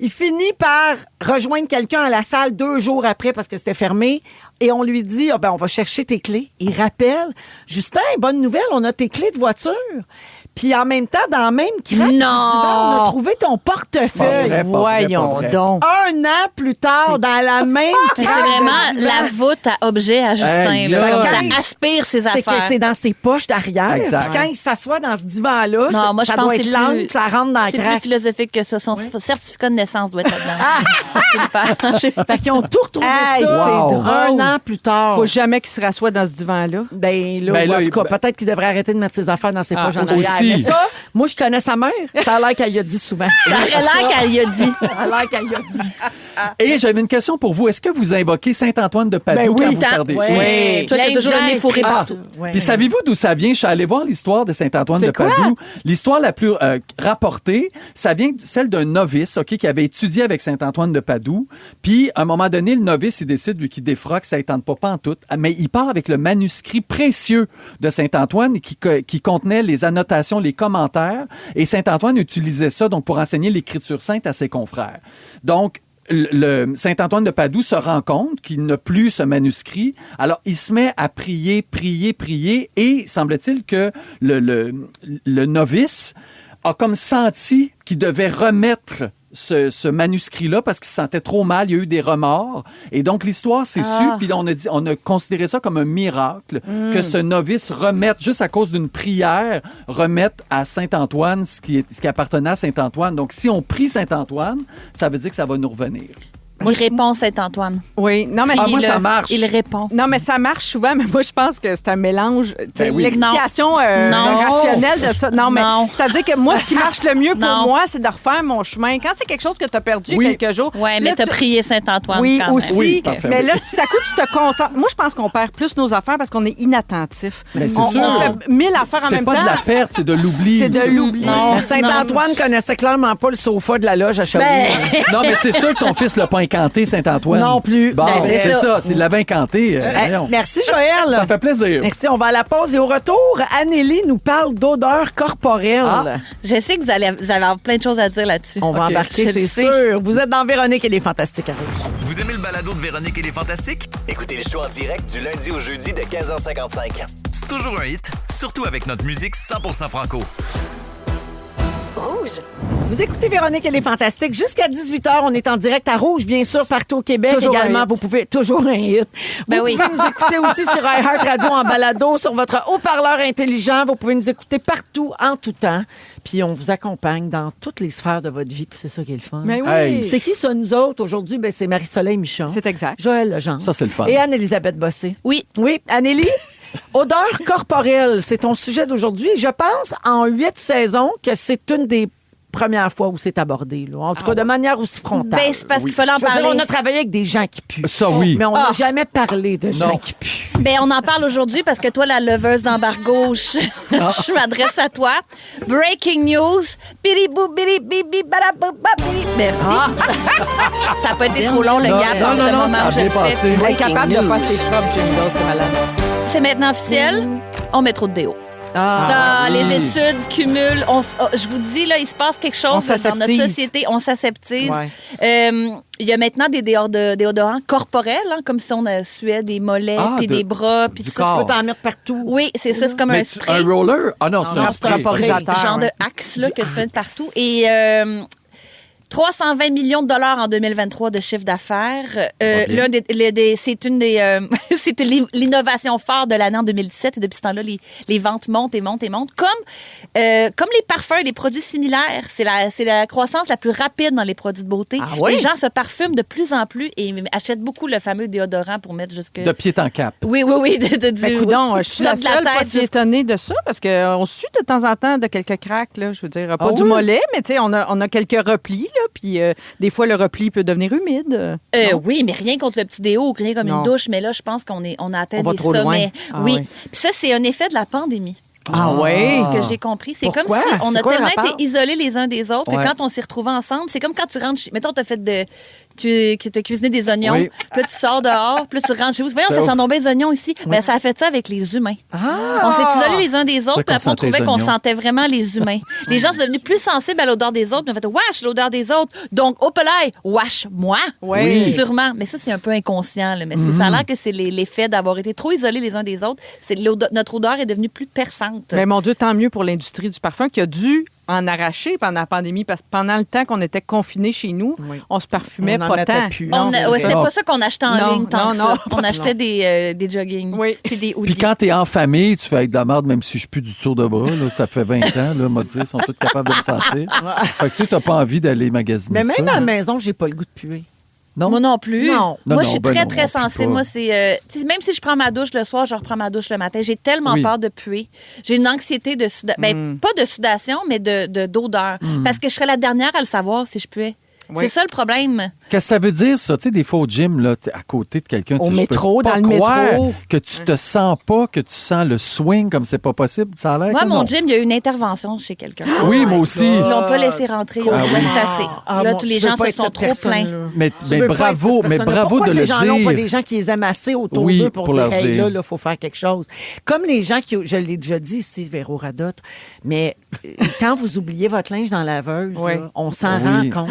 Il finit par rejoindre quelqu'un à la salle 2 jours après parce que c'était fermé. Et on lui dit, on va chercher tes clés. Il rappelle, Justin, bonne nouvelle, on a tes clés de voiture. Puis en même temps, dans la même craque, Non. on a trouvé ton portefeuille. Pas vrai, Voyons pas vrai. donc. 1 an plus tard, dans la même Mais craque. c'est vraiment la voûte à objet à Justin. Hey, là. là. Ça aspire ses C'est que affaires. c'est dans ses poches d'arrière. Exact. Puis quand il s'assoit dans ce divan-là, Non, moi, je ça pense doit que être c'est l'angle, plus- ça rentre dans la C'est plus craque. philosophique que ça. Son certificat de naissance doit être là-dedans. Super. Fait qu'ils ont tout retrouvé Hey, ça c'est drôle. 1 an plus tard. Faut jamais qu'il se rassoie dans ce divan-là. Ben là, Ben là, en tout cas, ben- peut-être qu'il devrait arrêter de mettre ses affaires dans ses poches en aussi. arrière. Mais ça, moi, je connais sa mère. Ça a l'air qu'elle y a dit souvent. Ça aurait l'air qu'elle y a dit. Ça a l'air qu'elle y a dit. Et j'avais une question pour vous. Est-ce que vous invoquez Saint-Antoine de Padoue quand vous perdez? Oui. Toi, c'est toujours le nez fourré Ah, partout. Ouais. puis savez-vous d'où ça vient? Je suis allé voir l'histoire de Saint-Antoine C'est de quoi? Padoue. L'histoire la plus rapportée, ça vient de celle d'un novice, OK, qui avait étudié avec Saint-Antoine de Padoue. Puis, à un moment donné, le novice, il décide, lui, qu'il défroque, ça ne tente pas en tout. Mais il part avec le manuscrit précieux de Saint-Antoine qui contenait les annotations, les commentaires. Et Saint-Antoine utilisait ça donc pour enseigner l'écriture sainte à ses confrères. Donc, le Saint-Antoine de Padoue se rend compte qu'il n'a plus ce manuscrit. Alors, il se met à prier, et semble-t-il que le novice a comme senti qu'il devait remettre ce manuscrit-là parce qu'il se sentait trop mal, il y a eu des remords. Et donc, l'histoire s'est sue, puis on a considéré ça comme un miracle que ce novice remette, juste à cause d'une prière, remette à Saint-Antoine ce qui appartenait à Saint-Antoine. Donc, si on prie Saint-Antoine, ça veut dire que ça va nous revenir. Il répond, Saint-Antoine. Oui. Non, mais moi, Il, ça marche. Il répond. Non, mais ça marche souvent, mais moi, je pense que c'est un mélange. Tu sais, Ben oui. l'explication Non. rationnelle de ça. Non, mais Non. c'est-à-dire que moi, ce qui marche le mieux pour Non. moi, c'est de refaire mon chemin. Quand c'est quelque chose que tu as perdu il y a quelques jours. Oui, mais là, t'as tu- prié Saint-Antoine Oui, quand même. aussi. Oui, parfait, Mais oui. là, tout à coup, tu te concentres. Moi, je pense qu'on perd plus nos affaires parce qu'on est inattentif. Mais c'est on sûr. fait 1000 affaires en C'est même pas temps. de la perte, c'est de l'oubli. C'est de l'oubli. Mais Saint-Antoine connaissait clairement pas le sofa de la loge à Shawinigan. Non, mais c'est sûr que ton fils l'a pas incanté, Saint-Antoine. Non plus. Bon, Ben, c'est c'est ça. S'il l'avait incanté, voyons. Merci, Joël. Ça fait plaisir. Merci. On va à la pause. Et au retour, Anneli nous parle d'odeur corporelle. Je sais que vous allez avoir plein de choses à dire là-dessus. On va Ok, embarquer, je c'est le sais. sûr. Vous êtes dans Véronique et les Fantastiques. Vous aimez le balado de Véronique et les Fantastiques? Écoutez le show en direct du lundi au jeudi de 15h55. C'est toujours un hit, surtout avec notre musique 100% franco. Rouge. Vous écoutez Véronique et les Fantastiques. Jusqu'à 18h, on est en direct à Rouge, bien sûr, partout au Québec. Toujours également. un hit. Vous pouvez toujours un hit. Ben vous oui. pouvez nous écouter aussi sur iHeartRadio en balado, sur votre haut-parleur intelligent. Vous pouvez nous écouter partout, en tout temps. Puis on vous accompagne dans toutes les sphères de votre vie. Puis c'est ça qui est le fun. Mais oui. Hey. C'est qui ça, nous autres? Aujourd'hui, ben, c'est Marie-Soleil Michon. C'est exact. Joël Legendre. Ça, c'est le fun. Et Anne-Élisabeth Bossé. Oui. Oui, Anneli, odeur corporelle, c'est ton sujet d'aujourd'hui. Je pense, en 8 saisons, que c'est une des premières fois où c'est abordé. Là. En tout cas, de manière aussi frontale. Ben, c'est parce qu'il fallait en Je veux dire, parler. on a travaillé avec des gens qui puent. Ça, oui. Mais on n'a Ah. jamais parlé de gens Non. qui puent. Ben, on en parle aujourd'hui parce que toi, la leveuse d'embargo, je m'adresse à toi. Breaking news. Bidi-bou, bidi-bibi, badabou, babidi. Merci. Ça n'a pas été trop long, le gap. non, entre non, le non, moment ça a où je bien le fais. passé. Incapable de faire ses propres Jimmy Dawes, c'est malade. C'est maintenant officiel. On met trop de déo. Les études cumulent. Je vous dis, là, il se passe quelque chose dans notre société. On s'aseptise. Il y a maintenant des déodorants corporels, comme si on suait des mollets, puis des bras. Puis tu peux t'en mettre partout. Oui, c'est ça. C'est comme un spray. Un roller? Ah non, c'est un spray. Genre de Axe là, que tu peux mettre partout. Et 320 millions de dollars en 2023 de chiffre d'affaires. C'est l'innovation phare de l'année en 2017. Et depuis ce temps-là, les ventes montent et montent et montent. Comme les parfums et les produits similaires, c'est la croissance la plus rapide dans les produits de beauté. Les gens se parfument de plus en plus et achètent beaucoup le fameux déodorant pour mettre jusque... De pied en cap. Oui. Je suis la seule pas si étonnée de ça parce qu'on suit de temps en temps de quelques cracks. Là, je veux dire, pas du mollet, mais tu sais, on a quelques replis. Là, puis des fois, le repli peut devenir humide. Oui, mais rien contre le petit déo, rien comme une douche. Mais là, je pense qu'on a atteint des sommets. Oui. Puis ça, c'est un effet de la pandémie. Ah oui? Ce que j'ai compris. C'est comme si on a tellement été isolés les uns des autres que quand on s'est retrouvés ensemble, c'est comme quand tu rentres chez... Mettons, t'as fait que t'as cuisiné des oignons, puis là, tu sors dehors, puis là, tu rentres chez vous. Voyons, ça sent donc bien les oignons ici. Ben, ça a fait ça avec les humains. On s'est isolés les uns des autres, puis après, on trouvait qu'on sentait vraiment les humains. Les gens sont devenus plus sensibles à l'odeur des autres, puis on fait « Wesh, l'odeur des autres! » Donc, au pelay, wesh, moi! Oui. Sûrement. Mais ça, c'est un peu inconscient. Là. Mais ça a l'air que c'est l'effet d'avoir été trop isolés les uns des autres. Notre odeur est devenue plus perçante. Mais mon Dieu, tant mieux pour l'industrie du parfum qui a dû en arracher pendant la pandémie parce que pendant le temps qu'on était confinés chez nous, on se parfumait pas tant. C'était pas ça qu'on achetait en ligne tant que ça. On achetait des jogging puis des hoodies. Puis quand t'es en famille, tu fais avec de la merde, même si je suis plus du tour de bras, là, ça fait 20 ans, là, m'a dit, ils sont tous capables de me sentir. Fait que tu sais, t'as pas envie d'aller magasiner ça. Mais même à la maison, j'ai pas le goût de puer. Non? Moi non plus. Non. Moi, je suis très sensible. Moi, c'est même si je prends ma douche le soir, je reprends ma douche le matin. J'ai tellement peur de puer. J'ai une anxiété de pas de sudation, mais d'odeur. Parce que je serais la dernière à le savoir si je puais. Oui. C'est ça le problème. Qu'est-ce que ça veut dire, ça? Tu sais, des fois au gym, là, t'es à côté de quelqu'un. Au métro, dans le métro. Que tu te sens pas, que tu sens le swing comme c'est pas possible. Ça a l'air moi, mon gym, il y a eu une intervention chez quelqu'un. Oui, moi aussi. Ils l'ont pas laissé rentrer. Ils ont dit c'est assez. Là, tous les gens se sont trop plaints. Mais bravo de le dire. Pourquoi ces gens-là n'ont pas des gens qui les aiment assez autour d'eux pour dire, hey, là, il faut faire quelque chose. Comme les gens qui, je l'ai déjà dit ici, Véro Radotte, mais quand vous oubliez votre linge dans la laveuse, là, on s'en rend compte.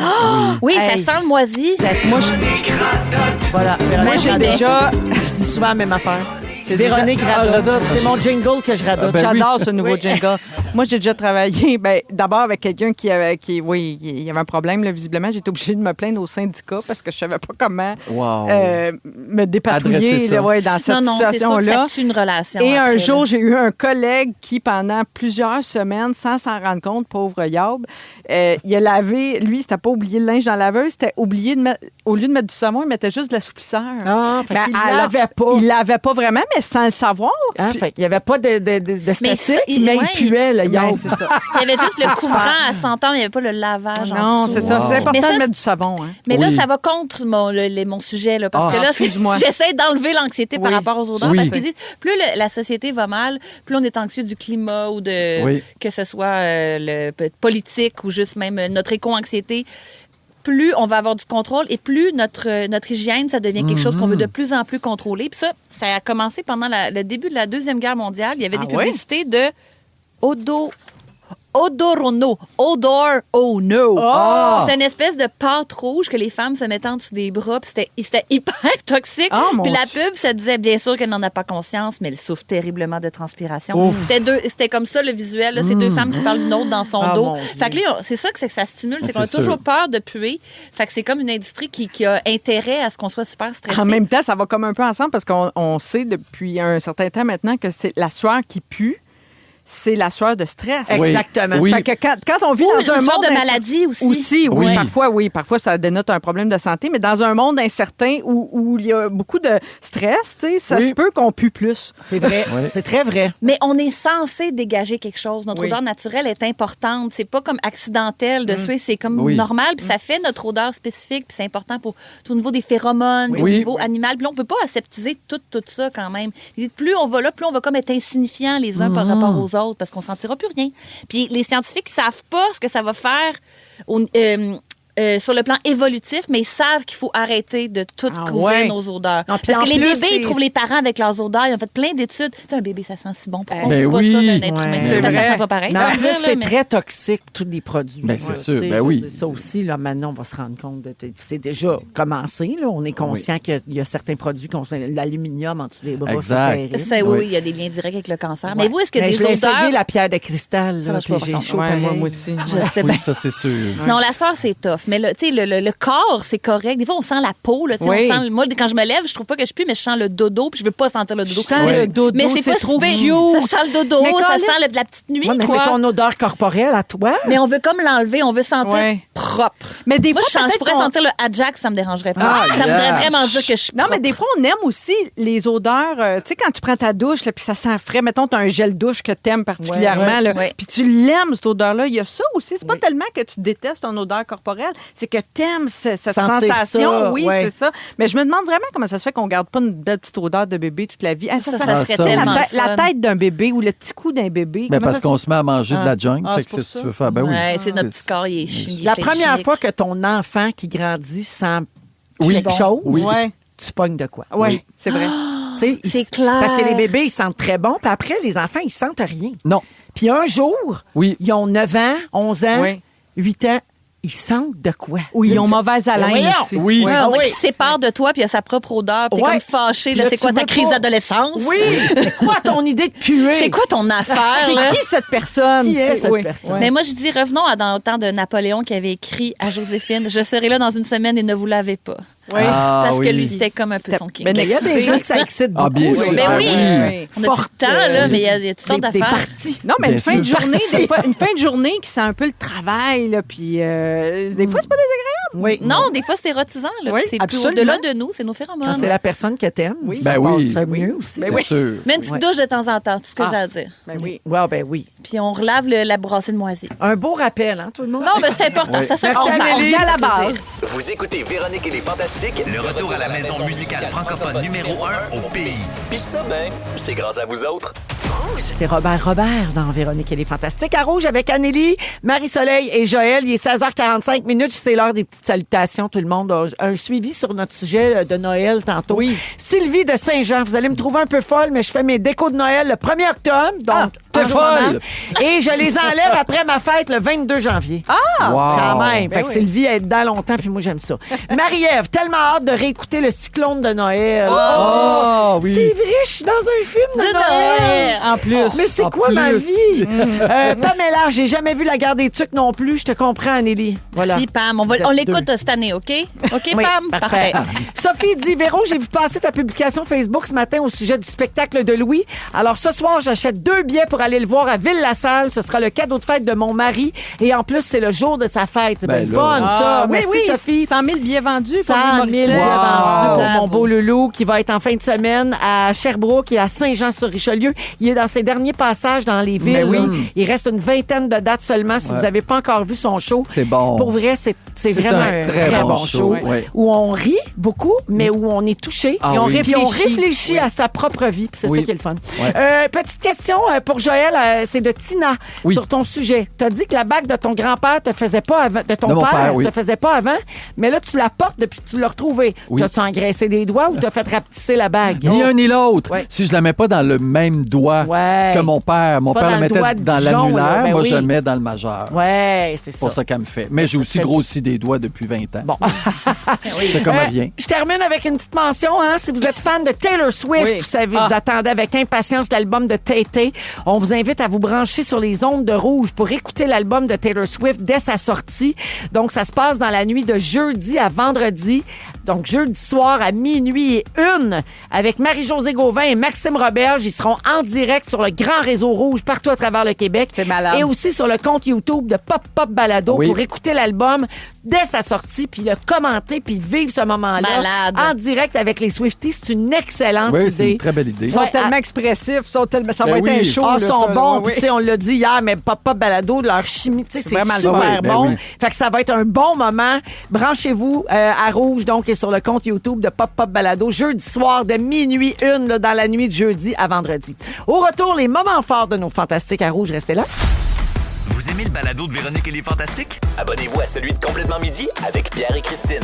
Oui, ça sent le moisi. Moi, voilà. Moi, j'ai déjà... Je dis souvent la même affaire. Véronique radote. C'est mon jingle que je radote. J'adore ce nouveau jingle. Moi, j'ai déjà travaillé d'abord avec quelqu'un il y avait un problème, là, visiblement. J'étais obligée de me plaindre au syndicat parce que je savais pas comment me dépatouiller dans cette situation-là. C'est une relation. Et un jour, j'ai eu un collègue qui, pendant plusieurs semaines, sans s'en rendre compte, pauvre Yob, il a lavé, lui, c'était pas oublié le linge dans la laveuse, c'était oublié de mettre, au lieu de mettre du savon, il mettait juste de l'assouplisseur. Il lavait pas. Il lavait pas vraiment, mais sans le savoir. Fait qu'il n'y avait pas de statique, mais il puait, le Yob. Il y avait juste le couvrant à 100 ans, il n'y avait pas le lavage. Non, c'est ça. C'est important de mettre du savon. Hein. Mais là, ça va contre mon sujet, là, parce que là, j'essaie d'enlever l'anxiété par rapport aux odeurs, parce qu'ils disent, plus la société va mal, plus on est anxieux du climat ou que ce soit politique ou juste même notre éco-anxiété. Plus on va avoir du contrôle et plus notre hygiène, ça devient quelque chose qu'on veut de plus en plus contrôler. Puis ça a commencé pendant le début de la Deuxième Guerre mondiale. Il y avait des publicités de Odorono. Odor, oh no. Oh. C'était une espèce de pâte rouge que les femmes se mettaient en dessous des bras. Puis c'était hyper toxique. Puis la pub, ça disait bien sûr qu'elle n'en a pas conscience, mais elle souffre terriblement de transpiration. C'était comme ça le visuel. Là, c'est deux femmes qui parlent d'une autre dans son dos. Fait que là, c'est ça que ça stimule, c'est qu'on a toujours peur de puer. Fait que c'est comme une industrie qui a intérêt à ce qu'on soit super stressé. En même temps, ça va comme un peu ensemble parce qu'on sait depuis un certain temps maintenant que c'est la sueur qui pue. C'est la sueur de stress. Exactement. Fait que quand on vit dans un monde de maladie aussi. Parfois ça dénote un problème de santé, mais dans un monde incertain où il y a beaucoup de stress, ça se peut qu'on pue plus. C'est vrai. C'est très vrai. Mais on est censé dégager quelque chose. Notre odeur naturelle est importante. C'est pas comme accidentel de suer, c'est comme normal. Puis ça fait notre odeur spécifique. Puis c'est important pour tout au niveau des phéromones, au niveau animal. Puis là, on peut pas aseptiser tout ça quand même. Plus on va là, plus on va comme être insignifiant les uns par rapport aux autres. Parce qu'on ne sentira plus rien. Puis les scientifiques ne savent pas ce que ça va faire sur le plan évolutif, mais ils savent qu'il faut arrêter de tout couvrir ouais. nos odeurs. Non, puis Parce en que les plus, bébés, c'est- ils trouvent les parents avec leurs odeurs. Ils ont fait plein d'études. Tu sais, un bébé, ça sent si bon. Pourquoi on Ben ne pas oui. ça d'un être Ouais. humain? C'est Ça vrai. sent pas pareil. Mais en ça veut plus, dire, c'est mais- très toxique, tous les produits. Ben, c'est Ouais, sûr, tu sais, ben je oui. veux dire, ça aussi, là, maintenant, on va se rendre compte. C'est déjà commencé. Là. On est conscient qu'il y a certains produits, l'aluminium en dessous des bras, Exact. c'est terrible. Ça, Oui. oui, il y a des liens directs avec le cancer. Ouais. Mais vous, est-ce que Mais je des l'ai essayé, odeurs... la pierre de cristal. Ça Là, marche puis pas, j'ai par chaud Ouais, pareil. moi aussi. Je sais Oui, bien. ça, c'est sûr. Non, la sueur, c'est tough. Mais tu sais, le corps, c'est correct. Des fois, on sent la peau. Là, tu sais, Oui. on sent, moi, quand je me lève, je trouve pas que je pue, mais je sens le dodo, puis je veux pas sentir le dodo. Je sens le dodo, mais c'est c'est pas trop super. cute. Ça sent le dodo, Mais ça Colin- sent la petite nuit, Ouais, mais quoi. c'est ton odeur corporelle à toi. Mais on veut comme l'enlever, on veut sentir Ouais. propre. Mais des Moi, fois, je peut-être pourrais qu'on- sentir le Ajax, ça me dérangerait pas. Ah, ça voudrait yeah. vraiment dire que je suis Non, mais propre. des fois, on aime aussi les odeurs. Tu sais, quand tu prends ta douche, là, puis ça sent frais, mettons, tu as un gel douche que tu aimes particulièrement, Ouais, là, ouais. puis tu l'aimes, cette odeur-là. Il y a ça aussi. C'est pas tellement que tu détestes ton odeur corporelle, c'est que tu aimes cette Sentir sensation. ça, Oui, ouais. c'est ça. Mais je me demande vraiment comment ça se fait qu'on garde pas une belle petite odeur de bébé toute la vie. Ah, Ça ça, serait Ah, ça, tellement la, le la fun. tête d'un bébé ou le petit cou d'un bébé. Ben, Comment parce ça qu'on se met à manger de Ah. la junk. Ah, Fait c'est que pour c'est ce que ça. tu veux faire. Ben oui. Ouais, c'est notre petit corps, il est chimique. La première fois que ton enfant qui grandit sent quelque bon. chose, se- Ouais, tu pognes de quoi. ouais, c'est vrai. Tu sais, c'est ils- clair. Parce que les bébés, ils sentent très bon. Puis après, les enfants, ils sentent rien. Non. Puis un jour, Oui. ils ont 9 ans, 11 ans, Oui. 8 ans, ils sentent de quoi? Ou ils ont Ils- mauvaise haleine Voyons. aussi. Oui. Ouais, on dirait oui. qu'il se sépare de toi, puis il a sa propre odeur, puis t'es Ouais. comme fâché. Puis Là, là, c'est tu quoi ta veux crise pas- d'adolescence? Oui! C'est quoi ton idée de puer? C'est quoi ton affaire, C'est là? qui cette personne? Qui est Tu sais, cette oui. personne? Ouais. Mais moi, je dis, revenons dans le temps de Napoléon qui avait écrit à Joséphine, je serai là dans une semaine et ne vous lavez pas. Oui. Ah, Parce que oui. lui, c'était comme un peu son king. Ben, Il y a des gens que ça excite beaucoup. Ah, bien là. sûr. Ben oui. oui. On a plus de temps, là, mais il y a toutes sortes des d'affaires. parties. Non, mais Bien une fin de sûr. journée, des fois, une fin de journée qui sent un peu le travail, là, puis des fois, c'est pas désagréable. Oui. Non, des fois, c'est érotisant. Là, Oui, puis c'est plus absolument. au-delà de nous, c'est nos Quand phéromones. c'est la personne que t'aimes, Oui. ça Ben oui. passe mieux aussi. C'est sûr. Mais une petite Ouais. douche de temps en temps, c'est tout ce que Ah. j'ai à dire. Ben oui. Ouais, ben oui. Puis on relave la brassée de moisi. Un beau rappel, hein, tout le monde? Non, mais c'est important. Ça, Merci, on Amélie. revient à la base. Vous écoutez Véronique et les Fantastiques, le retour à la maison musicale francophone numéro 1 au pays. Puis ça, ben, c'est grâce à vous autres. C'est Robert dans Véronique et les Fantastiques. À Rouge avec Anneli, Marie-Soleil et Joël. Il est 16h45 minutes. C'est l'heure des petites salutations, tout le monde. Un suivi sur notre sujet de Noël tantôt. Oui. Sylvie de Saint-Jean. Vous allez me trouver un peu folle, mais je fais mes décos de Noël le 1er octobre. Donc, t'es en ce moment. folle! Et je les enlève après ma fête le 22 janvier. Wow. Quand même. Fait que oui. Sylvie, elle est dedans longtemps, puis moi, j'aime ça. Marie-Ève, tellement hâte de réécouter le cyclone de Noël. Oh, oui. C'est vrai, je suis dans un film de, De Noël. En plus. Mais c'est En quoi ma plus. vie? Pamela, j'ai jamais vu La Guerre des Tucs non plus. Je te comprends, Anneli. Voilà. Si, Pam, on Vous êtes l'écoute deux. cette année, OK? OK, Oui, Pam? parfait. Parfait. Sophie dit, Véro, j'ai vu passer ta publication Facebook ce matin au sujet du spectacle de Louis. Alors, ce soir, j'achète 2 billets pour aller le voir à Ville-la-Salle. Ce sera le cadeau de fête de mon mari. Et en plus, c'est le jour de sa fête. C'est Ben bien là. fun, ça. oui, Merci, oui. Sophie. 100 000 billets vendus. 100 000 billets billets vendus pour Bravo. mon beau loulou qui va être en fin de semaine à Sherbrooke et à Saint-Jean-sur-Richelieu. Il est dans ses derniers passages dans les villes. oui. là. Il reste une vingtaine de dates seulement. Si Ouais. vous n'avez pas encore vu son show, C'est bon. pour vrai, c'est C'est vraiment un un très très bon bon show, show. ouais. Où on rit beaucoup, mais où on est touché. Ah Et on oui. puis on réfléchit. réfléchit à sa propre vie. Puis c'est Oui. ça qui est le fun. Ouais. Petite question pour Joël, c'est de Tina Oui. sur ton sujet. Tu as dit que la bague de ton grand-père te faisait pas avant, de ton De mon père, oui. te faisait pas avant, mais là, tu la portes depuis que tu l'as retrouvée. Oui. T'as-tu engraissé des doigts ou t'as fait rapetisser la bague? Ni un ni l'autre. Ouais. Si je la mets pas dans le même doigt Ouais. que mon père, mon Pas père dans le le mettait doigt de dans Dijon, l'annulaire, là, ben moi oui. je le mets dans le majeur. Ouais, c'est C'est ça. pour ça qu'elle me fait. Mais j'ai aussi fait- grossi des doigts depuis 20 ans. Bon. C'est comme rien. Je termine avec une petite mention. Hein, si vous êtes fan de Taylor Swift, Oui. vous savez, vous attendez avec impatience l'album de Tay-Tay, on vous invite à vous brancher sur les ondes de Rouge pour écouter l'album de Taylor Swift dès sa sortie. Donc, ça se passe dans la nuit de jeudi à vendredi. Donc, jeudi soir à minuit et 1 avec Marie-Josée Gauvin et Maxime Roberge. Ils seront en direct sur le grand réseau Rouge partout à travers le Québec. C'est malade. Et aussi sur le compte YouTube de Pop Pop Balado Oui. pour écouter l'album dès sa sortie, puis le commenter, puis vivre ce moment-là Malade. en direct avec les Swifties. C'est une excellente Oui, c'est idée. une très belle idée. Ils sont Ouais, tellement expressifs. Ça Ben va être oui. un show. Ah, là, sont ça, là. bons. Oui, Puis, tu sais, on l'a dit hier, mais Pop Pop Balado, leur chimie, tu sais, c'est vraiment le super fun. Ben bon. oui. Fait que ça va être un bon moment. Branchez-vous à Rouge, donc, et sur le compte YouTube de Pop Pop Balado, jeudi soir de minuit 1, là, dans la nuit de jeudi à vendredi. Au retour, les moments forts de nos fantastiques à Rouge. Restez là. Vous aimez le balado de Véronique et les Fantastiques? Abonnez-vous à celui de Complètement Midi avec Pierre et Christine.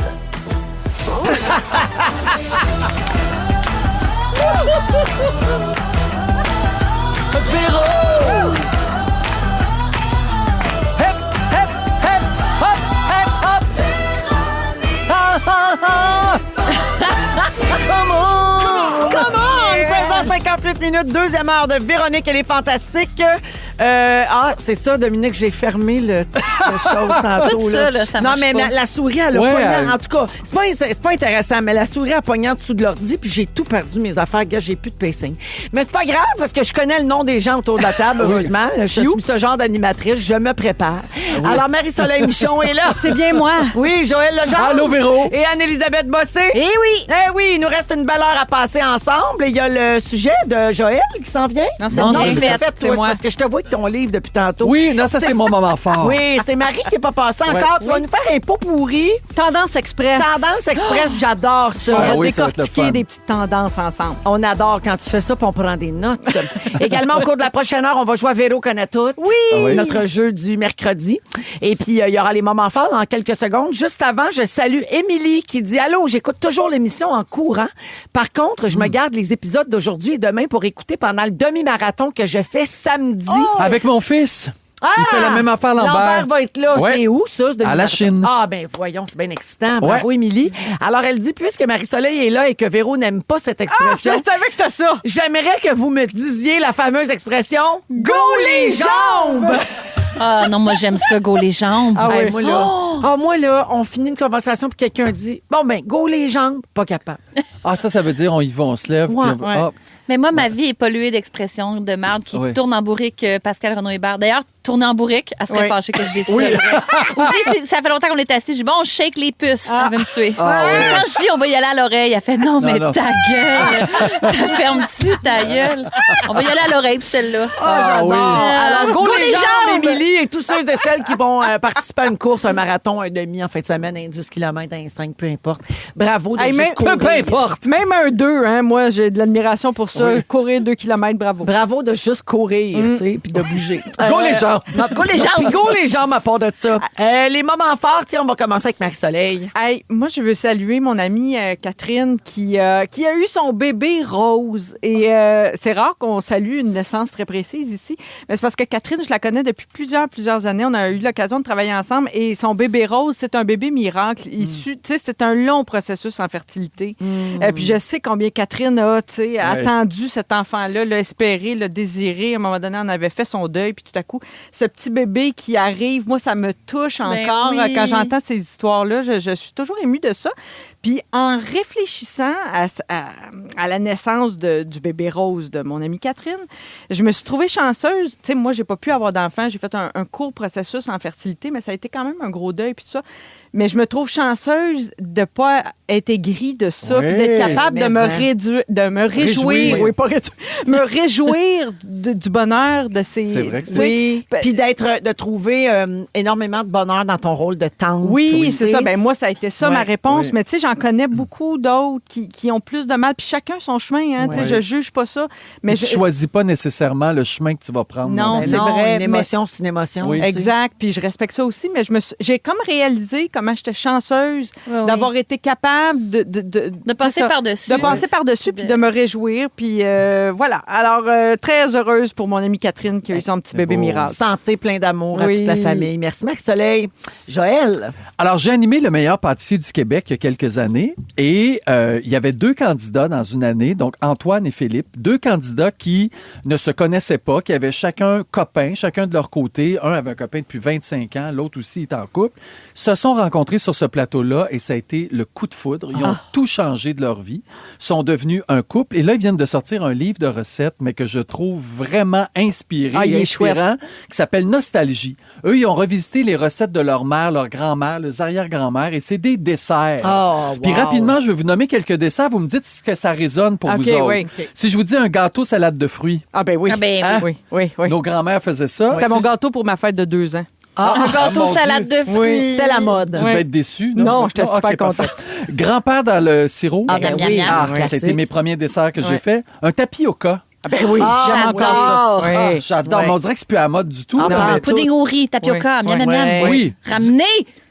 Véro! Hep, hep, hep, hop, hep, hop! Ah, ah, ah! Come on! Come on! 16h58 minutes, deuxième heure de Véronique et les Fantastiques. C'est ça, Dominique, j'ai fermé le chose tantôt. Tout ça, là, ça non, marche mais pas. la souris, elle a Ouais, pogné. En tout cas, c'est pas intéressant, mais la souris a pogné en dessous de l'ordi, puis j'ai tout perdu mes affaires. Gars, j'ai plus de pacing. Mais c'est pas grave, parce que je connais le nom des gens autour de la table, heureusement. Je suis ce genre d'animatrice, je me prépare. Alors, Marie-Soleil Michon est là. C'est bien moi. Oui, Joël Legendre. Allô, Véro. Et Anne-Élisabeth Bossé. Eh oui. Eh oui, il nous reste une belle heure à passer ensemble. Et il y a le sujet de Joël qui s'en vient. Non, c'est Non, moi. c'est c'est fait. toi, C'est moi. parce que je te vois avec ton livre depuis tantôt. Oui, non, ça, c'est mon moment fort. Oui, c'est Marie qui n'est pas passée encore. Tu vas nous faire un pot pourri. Tendance Express. Tendance Express, j'adore ça. On va Ah oui, ça va être le décortiquer fun. des petites tendances ensemble. On adore quand tu fais ça, puis on prend des notes. Également, au cours de la prochaine heure, on va jouer à Véro connaît tout. Oui. Notre jeu du mercredi. Et puis, il y aura les moments forts dans quelques secondes. Juste avant, je salue Émilie qui dit « Allô, j'écoute toujours l'émission en courant. Par contre, je me garde les épisodes d'aujourd'hui et demain pour écouter pendant le demi-marathon que je fais samedi. Avec mon fils. Il fait la même affaire, Lambert. Va être là. Ouais. C'est où, ça? ce À la Chine. Ah, ben voyons, c'est bien excitant. Bravo, Émilie. Alors, elle dit, puisque Marie-Soleil est là et que Véro n'aime pas cette Ah, expression, je savais que c'était ça. j'aimerais que vous me disiez la fameuse expression « Go les jambes! » Ah non, moi, j'aime ça, go les jambes. Ah Hey, oui. moi, là, on finit une conversation puis quelqu'un dit « Bon, ben, go les jambes! » Pas capable. Ah, ça veut dire on y va, on se lève. Ouais, puis on va- ouais. Ah, Mais moi, ma vie est polluée d'expressions de merde qui Oui. tournent en bourrique Pascal Renaud-Hébert. D'ailleurs, tourner en bourrique, elle serait Oui. fâchée que je dise ça. Aussi, ça fait longtemps qu'on est assis. Je dis, bon, on shake les puces. Elle veut me tuer. Quand je dis, on va y aller à l'oreille, elle fait, non, mais non. ta gueule. Ferme-tu ta gueule? On va y aller à l'oreille, puis celle-là. Ah, oui. Alors, go, go les les jambes, jambes! Émilie, et tous ceux et celles qui vont participer à une course, un marathon, un demi en fin de semaine, un 10 km, un 5, peu importe. Bravo de Hey, juste mais- courir. Peu importe. Même un 2, hein, moi, j'ai de l'admiration pour ça. Oui. Courir 2 km, bravo. Bravo de juste courir, tu sais, puis de bouger. Go les jambes. Go les jambes. Puis go les jambes à part de ça. Les moments forts, tiens, on va commencer avec Marie-Soleil. Hey, moi, je veux saluer mon amie Catherine qui a eu son bébé Rose. Et c'est rare qu'on salue une naissance très précise ici. Mais c'est parce que Catherine, je la connais depuis plusieurs années. On a eu l'occasion de travailler ensemble. Et son bébé Rose, c'est un bébé miracle. Issu, tu sais, c'est un long processus en fertilité. Puis je sais combien Catherine a, tu sais, attendu cet enfant-là, l'a espéré, l'a désiré. À un moment donné, on avait fait son deuil. Puis tout à coup, ce petit bébé qui arrive, moi, ça me touche encore. oui. Quand j'entends ces histoires-là, je suis toujours émue de ça. Puis en réfléchissant à la naissance du bébé Rose de mon amie Catherine, je me suis trouvée chanceuse. Tu sais, moi, j'ai pas pu avoir d'enfant. J'ai fait un court processus en fertilité, mais ça a été quand même un gros deuil puis tout ça. Mais je me trouve chanceuse de pas être aigrie de ça, Oui. puis d'être capable de Mais me ça. réduire, de me réjouir, Réjouir. oui, pas réduire, me réjouir du bonheur de ces. C'est vrai que tu sais, Oui. Puis de trouver énormément de bonheur dans ton rôle de tante. Oui, tu c'est sais. ça. Ben moi, ça a été ça, Ouais. ma réponse. Oui. Mais tu sais, j'en connais beaucoup d'autres qui ont plus de mal. Puis chacun son chemin, hein. Tu sais, Ouais. je juge pas ça. Mais Tu choisis pas nécessairement le chemin que tu vas prendre. Non, Ben c'est non, vrai, une mais- émotion, c'est une émotion. Oui. tu sais. Exact. Puis je respecte ça aussi. Mais j'ai comme réalisé comment j'étais chanceuse Oui, oui. d'avoir été capable De passer c'est ça, par-dessus. De passer par-dessus puis de me réjouir. Puis voilà. Alors, très heureuse pour mon amie Catherine qui a eu son petit bébé beau. miracle. Santé, plein d'amour à Oui. toute la famille. Merci, Marie-Soleil. Joël. Alors, j'ai animé le meilleur pâtissier du Québec il y a quelques années et il y avait 2 candidats dans une année, donc Antoine et Philippe, 2 candidats qui ne se connaissaient pas, qui avaient chacun copain, chacun de leur côté. Un avait un copain depuis 25 ans, l'autre aussi est en couple. Se sont rencontrés sur ce plateau-là et ça a été le coup de foudre. Ils ont tout changé de leur vie, sont devenus un couple et là, ils viennent de sortir un livre de recettes, mais que je trouve vraiment inspiré Ah, il et est chouette. inspirant, qui s'appelle Nostalgie. Eux, ils ont revisité les recettes de leur mère, leur grand-mère, leurs arrière-grand-mères et c'est des desserts. Oh, Puis wow. rapidement, je vais vous nommer quelques desserts. Vous me dites ce que ça résonne pour OK, vous autres. oui. OK. Si je vous dis un gâteau salade de fruits, Ah ben oui. Ah ben Hein? oui, oui, oui. nos grands-mères faisaient ça. C'était mon gâteau pour ma fête de 2 ans. Un gâteau mon salade Dieu. de fruits. C'était la mode. Tu devais être déçu. Non, j'étais super OK, contente. parfait. Grand-père dans le sirop. Ah, ben oui. Ah, Classique. c'était mes premiers desserts que j'ai Ouais. fait. Un tapioca. Ben oui, j'aime encore ça. j'adore. Oui. J'adore, mais on dirait que c'est plus à la mode du tout. Ah, là, ben, mais Pudding au riz, tapioca, miam, miam, miam. Oui. Ramenez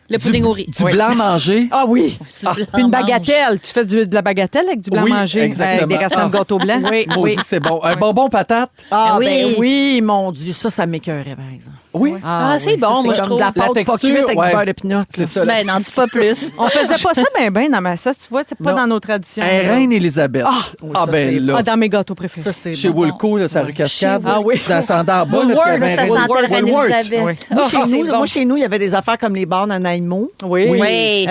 le pudding au riz. Du blanc mangé. Ah oui. Du blanc Puis une mange. bagatelle. Tu fais de la bagatelle avec du blanc Oui, mangé. exactement. Des restants de gâteau blanc. Oui, Maudit que c'est bon. Un bonbon patate. Ah, Oui. ben oui, mon Dieu, ça m'écœurait, par exemple. Oui. Ah, c'est oui, bon, ça, moi, je comme trouve. de la La pâte pas texture, cuite avec ouais. du beurre de pinot. C'est ça. Ben, n'en dis pas plus. On faisait pas ça ben dans ma ça, tu vois, c'est pas Non. dans nos traditions. Un Reine Élisabeth. oui, ça, ben c'est là. Ah, dans mes gâteaux préférés. Ça, c'est Chez bon. Woolco, là, c'est à rue Cascade. Ah oui. Dans le en bas, là, puis il y avait un Ça Reine- sentait le Reine Woolworth. Elisabeth. Moi, Oh, chez c'est nous, bon. moi, chez nous, il y avait des affaires comme les bars Nanaimo. Oui. Oui.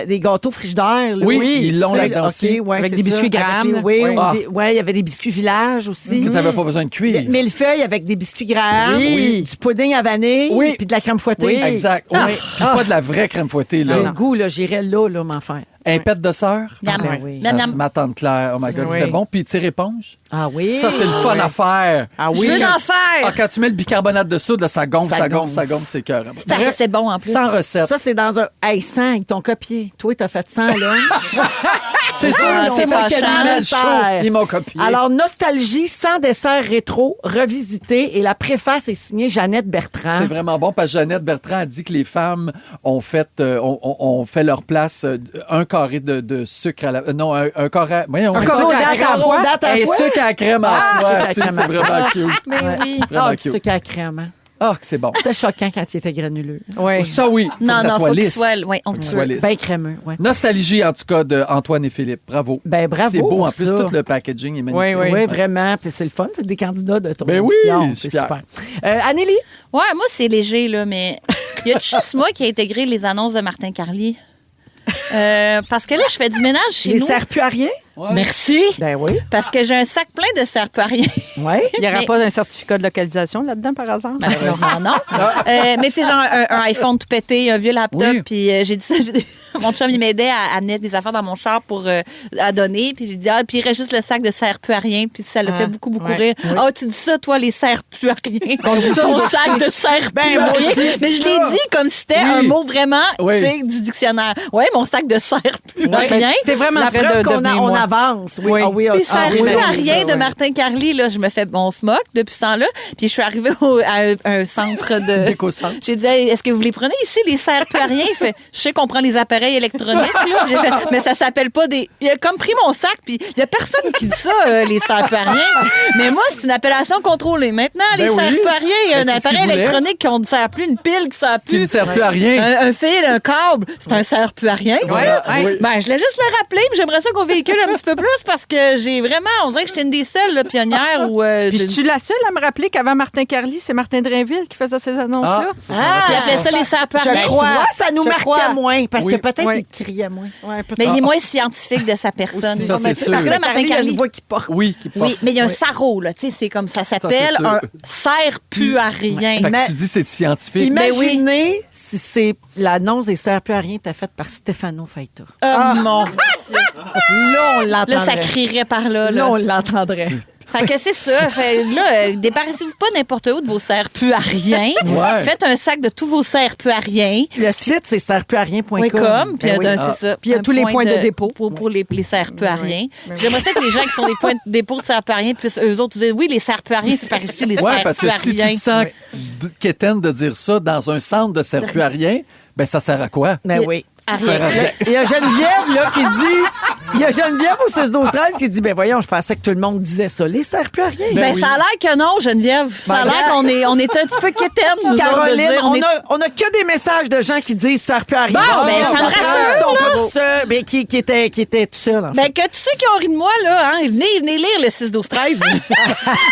Des gâteaux frigidaires. là. Oui, ils l'ont Tu sais, là-dedans aussi. OK, ouais, Avec c'est des biscuits ça. Avec Graham. oui, Oui. ou Ah. ouais, il y avait des biscuits village aussi. Tu n'avais pas besoin de cuire. Millefeuille avec des biscuits Graham. Oui. Du pudding à vanille. Oui. Puis de la crème fouettée. Oui. Exact. Oui. Puis pas de la vraie crème fouettée, J'ai le là. goût, là, j'irais là, m'en faire. Un pet de sœur. Miam. Ah, oui. Miam, miam. C'est ma tante Claire. Oh my God, Oui. c'était bon. Puis tire-éponge. Ah oui? Ça, c'est le fun à faire. Ah Je oui. veux en Ah, faire. quand tu mets le bicarbonate de soude, là, ça gonfle, Ça ça gonfle, gonfle. ça gonfle, c'est cœur. C'est assez bon en plus. Sans recette. Ça, c'est dans un. Hey, 100 avec ton copier. Toi, t'as fait 100, là. C'est sûr, Ah, c'est c'est mon fâchant. cabinet chaud. Ils m'ont copié. Alors, Nostalgie sans dessert rétro, revisité. Et la préface est signée Jeannette Bertrand. C'est vraiment bon parce que Jeannette Bertrand a dit que les femmes ont fait, ont fait leur place un carré de sucre à la... non, un carré... Voyons, Un carreau sucre à date à crème. fois. Date à Un fois. sucre à crème à Ah, fois. sucre à Tu sais, crème à c'est vraiment cute. Mais oui. Vraiment Ah, du cute. sucre à crème. Hein. Ah, que c'est bon. C'était choquant quand il était granuleux. Oui. Ça, oui. Faut Non, que ça non, soit faut qu'il lisse. soit... Oui, on Faut que ça soit lisse. Ben crémeux, ouais. Nostalgie, en tout cas, de Antoine et Philippe. Bravo. Ben bravo. C'est beau, en pour plus, ça. tout le packaging est magnifique. Oui, Oui, vraiment. Puis c'est le fun, c'est des candidats de ton Ben oui, émission. je suis C'est fier. super. Anneli? Ouais, moi, c'est léger, là, mais il y a juste moi qui a intégré les annonces de Martin Carly. Parce que là, je fais du ménage chez Les nous. serre-plus à rien? Merci. Ben oui. Parce que j'ai un sac plein de serre-plus-à-rien. Oui. Il n'y aura Mais- pas un certificat de localisation là-dedans, par hasard? Malheureusement, non. Mais tu sais, genre un iPhone tout pété, un vieux laptop, Oui. puis j'ai dit ça. Mon chum, il m'aidait à mettre des affaires dans mon char pour à donner. Puis j'ai dit, puis il reste juste le sac de serre-plus à rien. Puis ça le fait beaucoup, beaucoup ouais. rire. Ah, tu dis ça, toi, les serre-plus à rien. Ton sac de serre-plus Ben, à moi rien. aussi, Mais je l'ai dit comme si c'était un mot vraiment, Oui. tu sais, du dictionnaire. Ouais, mon sac de serre-plus à rien. T'es vraiment La en train preuve de qu'on devenir on moi. avance. Oui. Oui. Ah oui, Puis ah, ça oui, arrive ben à oui, rien ça, de ouais. Martin Carly, là. Je me fais mon smock depuis ce temps-là. Puis je suis arrivée à un centre de... D'éco-centre. J'ai dit, hey, est-ce que vous les prenez ici, les serre-plus à rien? Il fait, je sais qu'on prend les appareils électroniques, là. J'ai fait, mais ça s'appelle pas des... Il a comme pris mon sac, puis il y a personne qui dit ça, les serre-plus à rien. Mais moi, c'est une appellation contrôlée. Maintenant, les Ben oui. serre-plus à rien, il y a Ben, un c'est ce qu'il appareil voulait. électronique qui ne sert plus, une pile qui sert Qui plus. ne sert plus à rien. Un fil, un câble, c'est un serre-plus à rien. ça. Voilà, oui. Ben, je voulais juste le rappeler, puis j'aimerais ça qu'on véhicule un petit peu plus parce que j'ai vraiment, on dirait que j'étais une des seules là, pionnières où. Puis je suis la seule à me rappeler qu'avant Martin Carly, c'est Martin Drainville qui faisait ces annonces-là. Ah, Puis appelait ça les serre-plus à je rien. crois, ça nous Je marquait crois. moins, parce Oui. que peut-être Oui. qu'il criait moins. Ouais, peut-être. Mais il est moins scientifique de sa personne. Ça, c'est sûr. Parce que là, Martin il y a Carly. une voix qui porte. Oui, qui porte. Oui, mais il y a un sarreau, là. Tu sais, c'est comme ça s'appelle c'est sûr. un serre-plus à rien. Fait Mais- que tu dis c'est scientifique. Ben oui. Imaginez si c'est l'annonce des serre-plus à rien était faite par Stefano Faita. Oh mon Dieu. Là, on Là, ça l'entendrait. crierait par là. Là, on Là. l'entendrait. Fait que c'est ça. Fait, là, débarrassez-vous pas n'importe où de vos serre-plus à rien. Ouais. Faites un sac de tous vos serre-plus à rien. Le site, c'est serre-plus-à-rien.com. Puis Ben oui. c'est ça. Puis il y a Un tous les points de dépôt. Pour les serre-plus à rien. J'aimerais ça que les gens qui sont des points de dépôt de serre-plus à rien puissent eux autres dire oui, les serre-plus à rien, c'est par ici, les Ouais, parce que serre-plus à si tu rien. te sens quétaine de dire ça dans un centre de serre-plus à rien, ben ça sert à quoi? Ben oui. À rien. Il y a Geneviève là, qui dit... Il y a Geneviève au 6-12-13 qui dit, ben voyons, je pensais que tout le monde disait ça. Les serre-plus à rien. Ben, oui. ça a l'air que non, Geneviève. Ça a Ben, l'air qu'on est un petit peu quétaine, nous autres, de Caroline, dire, on a que des messages de gens qui disent serre-plus à rien. Bon, ben, ça me rassure, Ils sont pas tout seuls, mais qui étaient tout seuls, en fait. Ben, que tous ceux qui ont ri de moi, là, hein, venez lire le 6-12-13.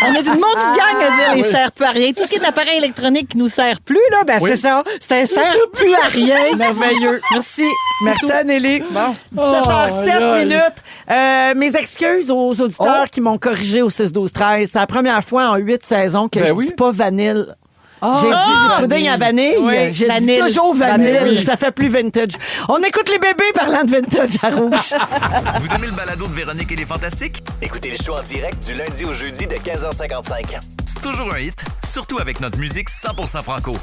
On a une maudite gang à dire les serre-plus à rien. Tout ce qui est appareil électronique qui nous sert plus, là, ben, c'est ça. C'est un serre-plus à rien. Merveilleux. Merci. Merci, Anneli. Bon. 7h07 minutes. Mes excuses aux auditeurs qui m'ont corrigé au 6-12-13. C'est la première fois en 8 saisons que Ben je oui. dis pas vanille. J'ai dit pudding à vanille. Oui, J'ai dit vanille. toujours vanille. Vanille. Ça fait plus vintage. On écoute les bébés parlant de vintage à rouge. Vous aimez le balado de Véronique et les Fantastiques? Écoutez le show en direct du lundi au jeudi de 15h55. C'est toujours un hit, surtout avec notre musique 100% franco.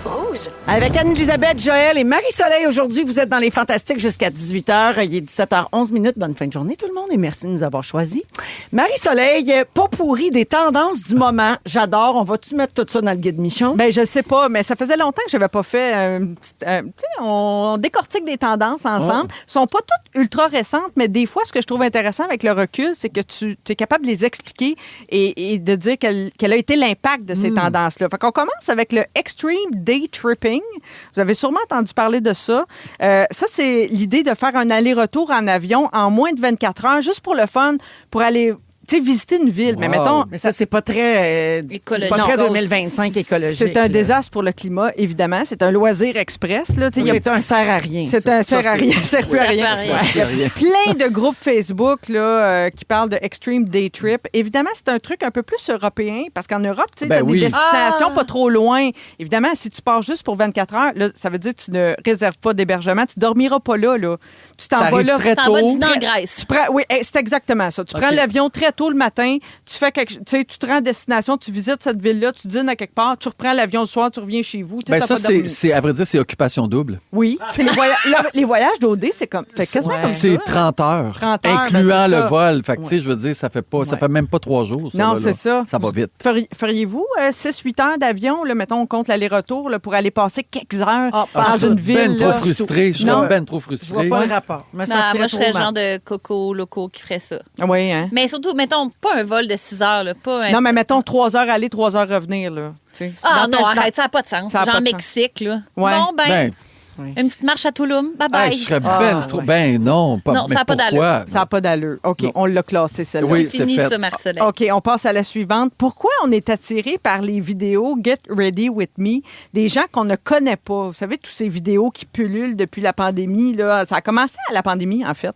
Rouge. Avec Anne-Elisabeth, Joël et Marie-Soleil, aujourd'hui, vous êtes dans les Fantastiques jusqu'à 18h. Il est 17h11. Bonne fin de journée, tout le monde, et merci de nous avoir choisis. Marie-Soleil, pas pourri des tendances du moment. J'adore. On va-tu mettre tout ça dans le guide Michon? Ben je sais pas, mais ça faisait longtemps que j'avais pas fait. Tu sais, on décortique des tendances ensemble. Elles sont pas toutes ultra récentes, mais des fois, ce que je trouve intéressant avec le recul, c'est que tu es capable de les expliquer et de dire quel a été l'impact de ces tendances-là. Fait qu'on commence avec le Extreme Day Tripping. Vous avez sûrement entendu parler de ça. Ça, c'est l'idée de faire un aller-retour en avion en moins de 24 heures, juste pour le fun, pour aller visiter une ville. Wow. Mais mettons... Mais ça, c'est pas très, Écologique. c'est pas très Non. 2025 écologique. C'est un là. désastre pour le climat, évidemment. C'est un loisir express. Là. Il y a- C'est un sert à rien. C'est ça. un sert à rien. Ça sert plus à rien. Il y a plein de groupes Facebook là, qui parlent de Extreme Day Trip. Évidemment, c'est un truc un peu plus européen parce qu'en Europe, tu sais, Ben t'as oui. des destinations pas trop loin. Évidemment, si tu pars juste pour 24 heures, là, ça veut dire que tu ne réserves pas d'hébergement. Tu dormiras pas là. Tu t'en vas T'arrives là. très T'en vas tôt. dîner en Grèce. Tu prends, oui, c'est exactement ça. Tu prends l'avion très tôt le matin, tu fais tu te rends à destination, tu visites cette ville-là, tu dînes à quelque part, tu reprends l'avion le soir, tu reviens chez vous. Ben t'as ça, pas dormi. c'est, à vrai dire, c'est occupation double. Oui, c'est les voyages d'OD, c'est comme quasiment comme C'est ça. 30 heures, 30 heures, incluant ben, c'est le ça. vol. Fait que, tu sais, je veux dire, ça fait même pas 3 jours. Non, là, c'est ça. Ça va vite. Feriez-vous 6-8 heures d'avion, là, mettons, on compte l'aller-retour, là, pour aller passer quelques heures Ah, dans une ville? Ben trop là? frustré. Je Non. serais ben trop Je vois frustré. pas le rapport. Me Non, sentirais moi, je serais trop le genre mal. de coco locaux qui ferait ça. Oui, hein? Mais surtout, mettons, pas un vol de 6 heures. Là, pas un... Non, mais mettons 3 heures aller, 3 heures revenir, là. Tu sais, Ah dans- non, dans- arrête, ça n'a pas de sens. Ça a Genre pas de sens. Mexique, là. Ouais. Bon, ben, Ben, une petite marche à Tulum. Bye-bye. hey, je serais ben trop... Ben non, pas, Non, mais ça a pas pourquoi? Ça n'a pas d'allure. OK, Non. on l'a classé, celle-là. Oui, C'est fini, c'est fait. ça, Marcelet. OK, on passe à la suivante. Pourquoi on est attiré par les vidéos Get Ready With Me des gens qu'on ne connaît pas? Vous savez, toutes ces vidéos qui pullulent depuis la pandémie, là, ça a commencé à la pandémie, en fait.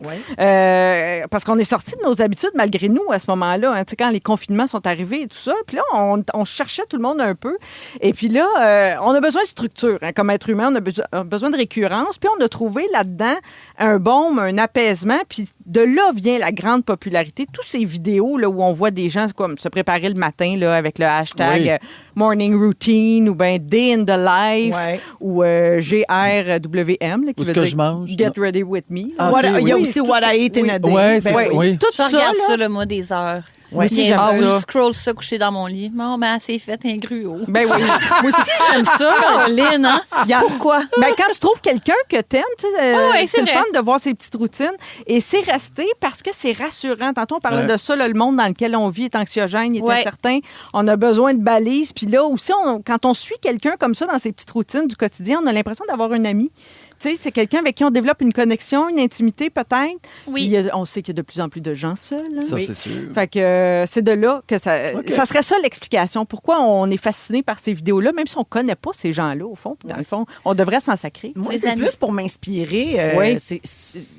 Parce qu'on est sorti de nos habitudes malgré nous à ce moment-là, hein, tu sais, quand les confinements sont arrivés et tout ça. Puis là, on cherchait tout le monde un peu. Et puis là, on a besoin de structure. Hein, comme être humain, on a besoin de récurrence. Puis on a trouvé là-dedans un baume, un apaisement. Puis de là vient la grande popularité. Toutes ces vidéos là, où on voit des gens comme se préparer le matin là, avec le hashtag Oui. Morning Routine ou bien Day in the Life Ouais. ou GRWM là, qui Où est-ce veut que dire je mange? Get Ready With Me. Ah, What- ok, il y a oui. aussi What I Ate in a Day. Ouais, c'est Ben ça, oui. Tout Je ça, regarde là, ça, le mois des heures. Ouais, si, j'aime Je ça. scroll ça couché dans mon lit. Bon, ben, c'est fait un gruau. Ben oui. Moi aussi, j'aime ça. Caroline, hein? Il y a- Pourquoi? Ben, quand tu trouves quelqu'un que t'aimes, tu sais, ouais, c'est le c'est fun vrai. de voir ses petites routines. Et c'est resté parce que c'est rassurant. Tantôt, on parlait Ouais. de ça, là, le monde dans lequel on vit est anxiogène, il est Ouais. incertain. On a besoin de balises. Puis là aussi, quand on suit quelqu'un comme ça dans ses petites routines du quotidien, on a l'impression d'avoir un ami. Tu sais, c'est quelqu'un avec qui on développe une connexion, une intimité peut-être. Oui. On sait qu'il y a de plus en plus de gens seuls. hein. Ça, Oui. c'est sûr. Fait que c'est de là que ça serait ça l'explication. Pourquoi on est fasciné par ces vidéos-là, même si on connaît pas ces gens-là, au fond. Puis dans le fond, on devrait s'en sacrer. Moi, Les c'est amis. plus pour m'inspirer. Oui.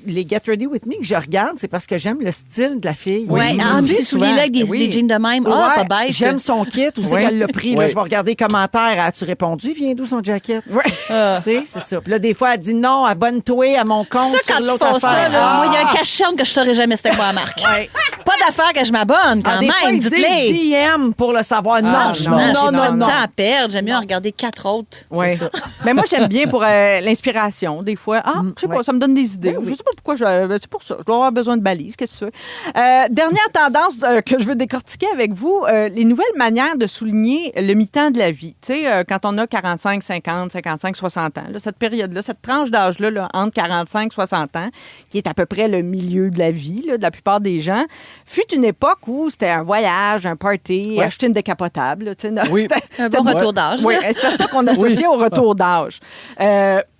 Les Get Ready With Me que je regarde, c'est parce que j'aime le style de la fille. Ouais, Oui, ah, oui, puis ces souvent. souliers-là avec des, Oui. des jeans de même. Ouais, Ah, pas bête. j'aime son kit. Où c'est Oui. qu'elle l'a pris? Là, Oui. je vais regarder les commentaires. As-tu répondu? Vient d'où son jacket? Ouais. Tu sais, c'est ça. Puis là, des fois, elle dit non, abonne-toi à mon compte Ça, sur quand ils l'autre font affaire. ça, là, Ah. moi, il y a un cache-chaîne que je saurais jamais c'était quoi la marque. Ouais. Pas d'affaire que je m'abonne, quand Ah, des fois, même, ils disent dites-les. DM pour le savoir. Non, Franchement, non, j'ai non, pas de non. temps à perdre. J'aime mieux en regarder 4 autres. Ouais. Mais moi, j'aime bien pour l'inspiration. Des fois, je sais pas, ça me donne des idées. Je sais pas pourquoi, c'est pour ça. Je dois avoir besoin de balises. Qu'est-ce que tu veux? Dernière tendance que je veux décortiquer avec vous, les nouvelles manières de souligner le mi-temps de la vie. Tu sais, quand on a 45, 50, 55, 60 ans, là, cette période-là, cette tranche d'âge-là, là, entre 45 et 60 ans, qui est à peu près le milieu de la vie là, de la plupart des gens, fut une époque où c'était un voyage, un party, acheter une décapotable. Tu sais, Oui. Un bon retour d'âge. oui, là. c'est ça qu'on associait au retour d'âge.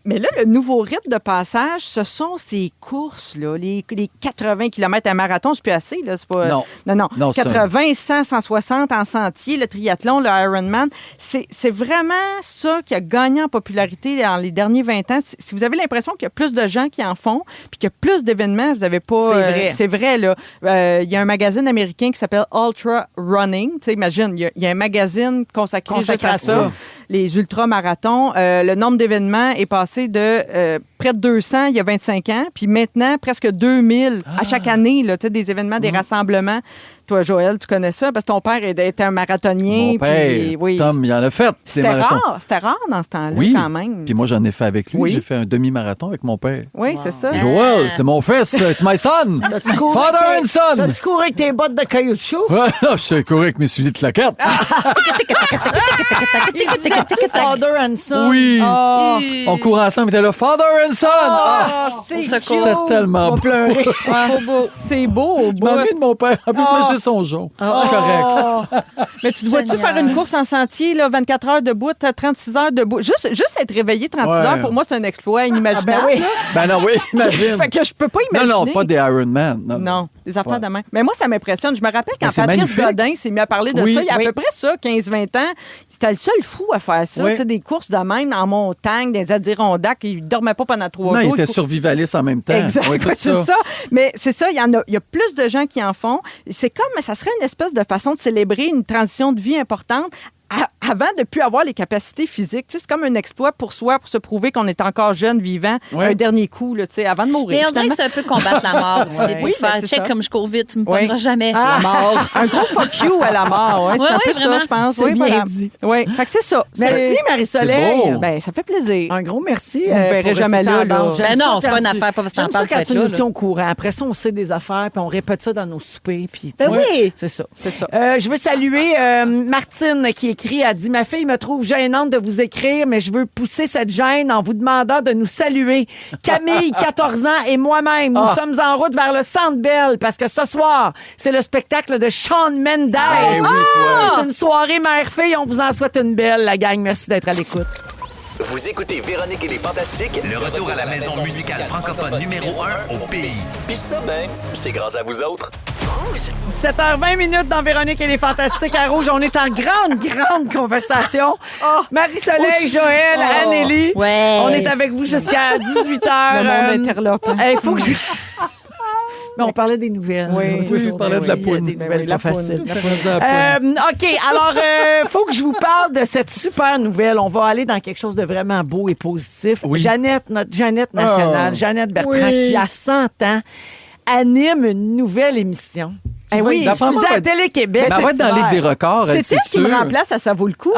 Mais là, le nouveau rythme de passage, ce sont ces courses-là, les 80 km à marathon, c'est plus assez. Là, c'est pas, Non. Non. Non, c'est 80, 100, 160 en sentier, le triathlon, le Ironman. C'est vraiment ça qui a gagné en popularité dans les derniers 20 ans. Si vous avez l'impression qu'il y a plus de gens qui en font, puis qu'il y a plus d'événements, vous n'avez pas... C'est vrai. c'est vrai, là. Il y a un magazine américain qui s'appelle Ultra Running. Tu sais, imagine, il y a un magazine consacré juste à ça. Les ultramarathons. Le nombre d'événements est passé de près de 200 il y a 25 ans, puis maintenant, presque 2000 à chaque année, là, tu sais, des événements, des rassemblements. Toi, Joël, tu connais ça, parce que ton père était un marathonien. Mon père, oui. petit homme, il en a fait. C'était rare dans ce temps-là, oui. quand même. Puis moi, j'en ai fait avec lui. Oui. J'ai fait un demi-marathon avec mon père. Oui, c'est ça. Joël, c'est mon fils, it's my son. Father and son. T'as-tu couru avec tes bottes de caoutchouc? Ouais, non, je suis couru avec mes souliers de claquettes. Father and son. Oui. On courait ensemble, il était là, Father and son. C'est C'était C'était tellement beau. pleurer. C'est beau au Je bout. m'ennuie de mon père. En plus, mais j'ai son jaune. Je suis correct. Mais tu dois-tu faire une course en sentier, là, 24 heures debout, 36 heures debout? Juste être réveillé 36 heures, pour moi, c'est un exploit inimaginable. oui. Ben non, oui, imagine. Fait que je peux pas imaginer. Non, pas des Iron Man. Non, des affaires de main. Mais moi, ça m'impressionne. Je me rappelle quand Mais c'est Patrice magnifique. Godin s'est mis à parler de Oui. ça, il y a à Oui. peu près ça, 15-20 ans. C'était le seul fou à faire ça. Oui. Tu sais, des courses de même en montagne, des Adirondacks. Il dormait pas pendant 3 Non, il jours. était survivaliste en même temps. Exact, Ouais, écoute c'est ça. Mais c'est ça, il y a plus de gens qui en font. C'est comme, ça serait une espèce de façon de célébrer une transition de vie importante avant de ne plus avoir les capacités physiques. Tu sais, c'est comme un exploit pour soi, pour se prouver qu'on est encore jeune, vivant, Ouais. un dernier coup, là, tu sais, avant de mourir. Mais on dirait que c'est un peu combattre la mort aussi. Pour Oui, faire ben, c'est check ça. comme je cours vite, tu me Oui. prendras jamais. Ah! La mort. Un gros fuck you à la mort. Ouais, c'est Ouais, un peu ouais, ça, vraiment. je pense. C'est Oui, bien voilà. dit. Oui, fait que c'est ça. Merci, Marie-Soleil. C'est beau. Ben, ça fait plaisir. Un gros merci. Vous me verrez pour jamais rester là, en là. danse. J'aime Ben ça non, c'est quand pas une tu- affaire, pas parce que j'aime t'en ça parles, tu quand vas tu être là, nous là. tiens au courant. Après ça, on sait des affaires, puis on répète ça dans nos soupers. Puis, Ben oui. C'est ça. C'est ça. Je veux saluer Martine qui écrit, a dit « Ma fille me trouve gênante de vous écrire, mais je veux pousser cette gêne en vous demandant de nous saluer. Camille, 14 ans, et moi-même, nous sommes en route vers le Centre Bell parce que ce soir, c'est le spectacle de Shawn Mendes. oui, toi. C'est une soirée mère-fille. On vous en souhaite une belle, la gang. Merci d'être à l'écoute. Vous écoutez Véronique et les Fantastiques, le retour à la maison musicale francophone numéro 1 au pays. Puis ça, ben, c'est grâce à vous autres. 7h20 dans Véronique et les Fantastiques à Rouge. On est en grande conversation. Marie-Soleil, Joël, Anneli. Ouais. On est avec vous jusqu'à 18h. Le monde interlope. Il faut que je... Mais on parlait des nouvelles. Oui, on parlait de la poune. Des nouvelles la pas poune. faciles. La poune. OK, alors, faut que je vous parle de cette super nouvelle. On va aller dans quelque chose de vraiment beau et positif. Oui. Jeannette, notre Jeannette nationale, Jeannette Bertrand, qui a 100 ans, anime une nouvelle émission. Eh oui, diffusée d'après moi, à elle va- Télé-Québec. Ben, elle va être dans le livre des records, elle, C'est elle qui me sûr. remplace, ça vaut le coup.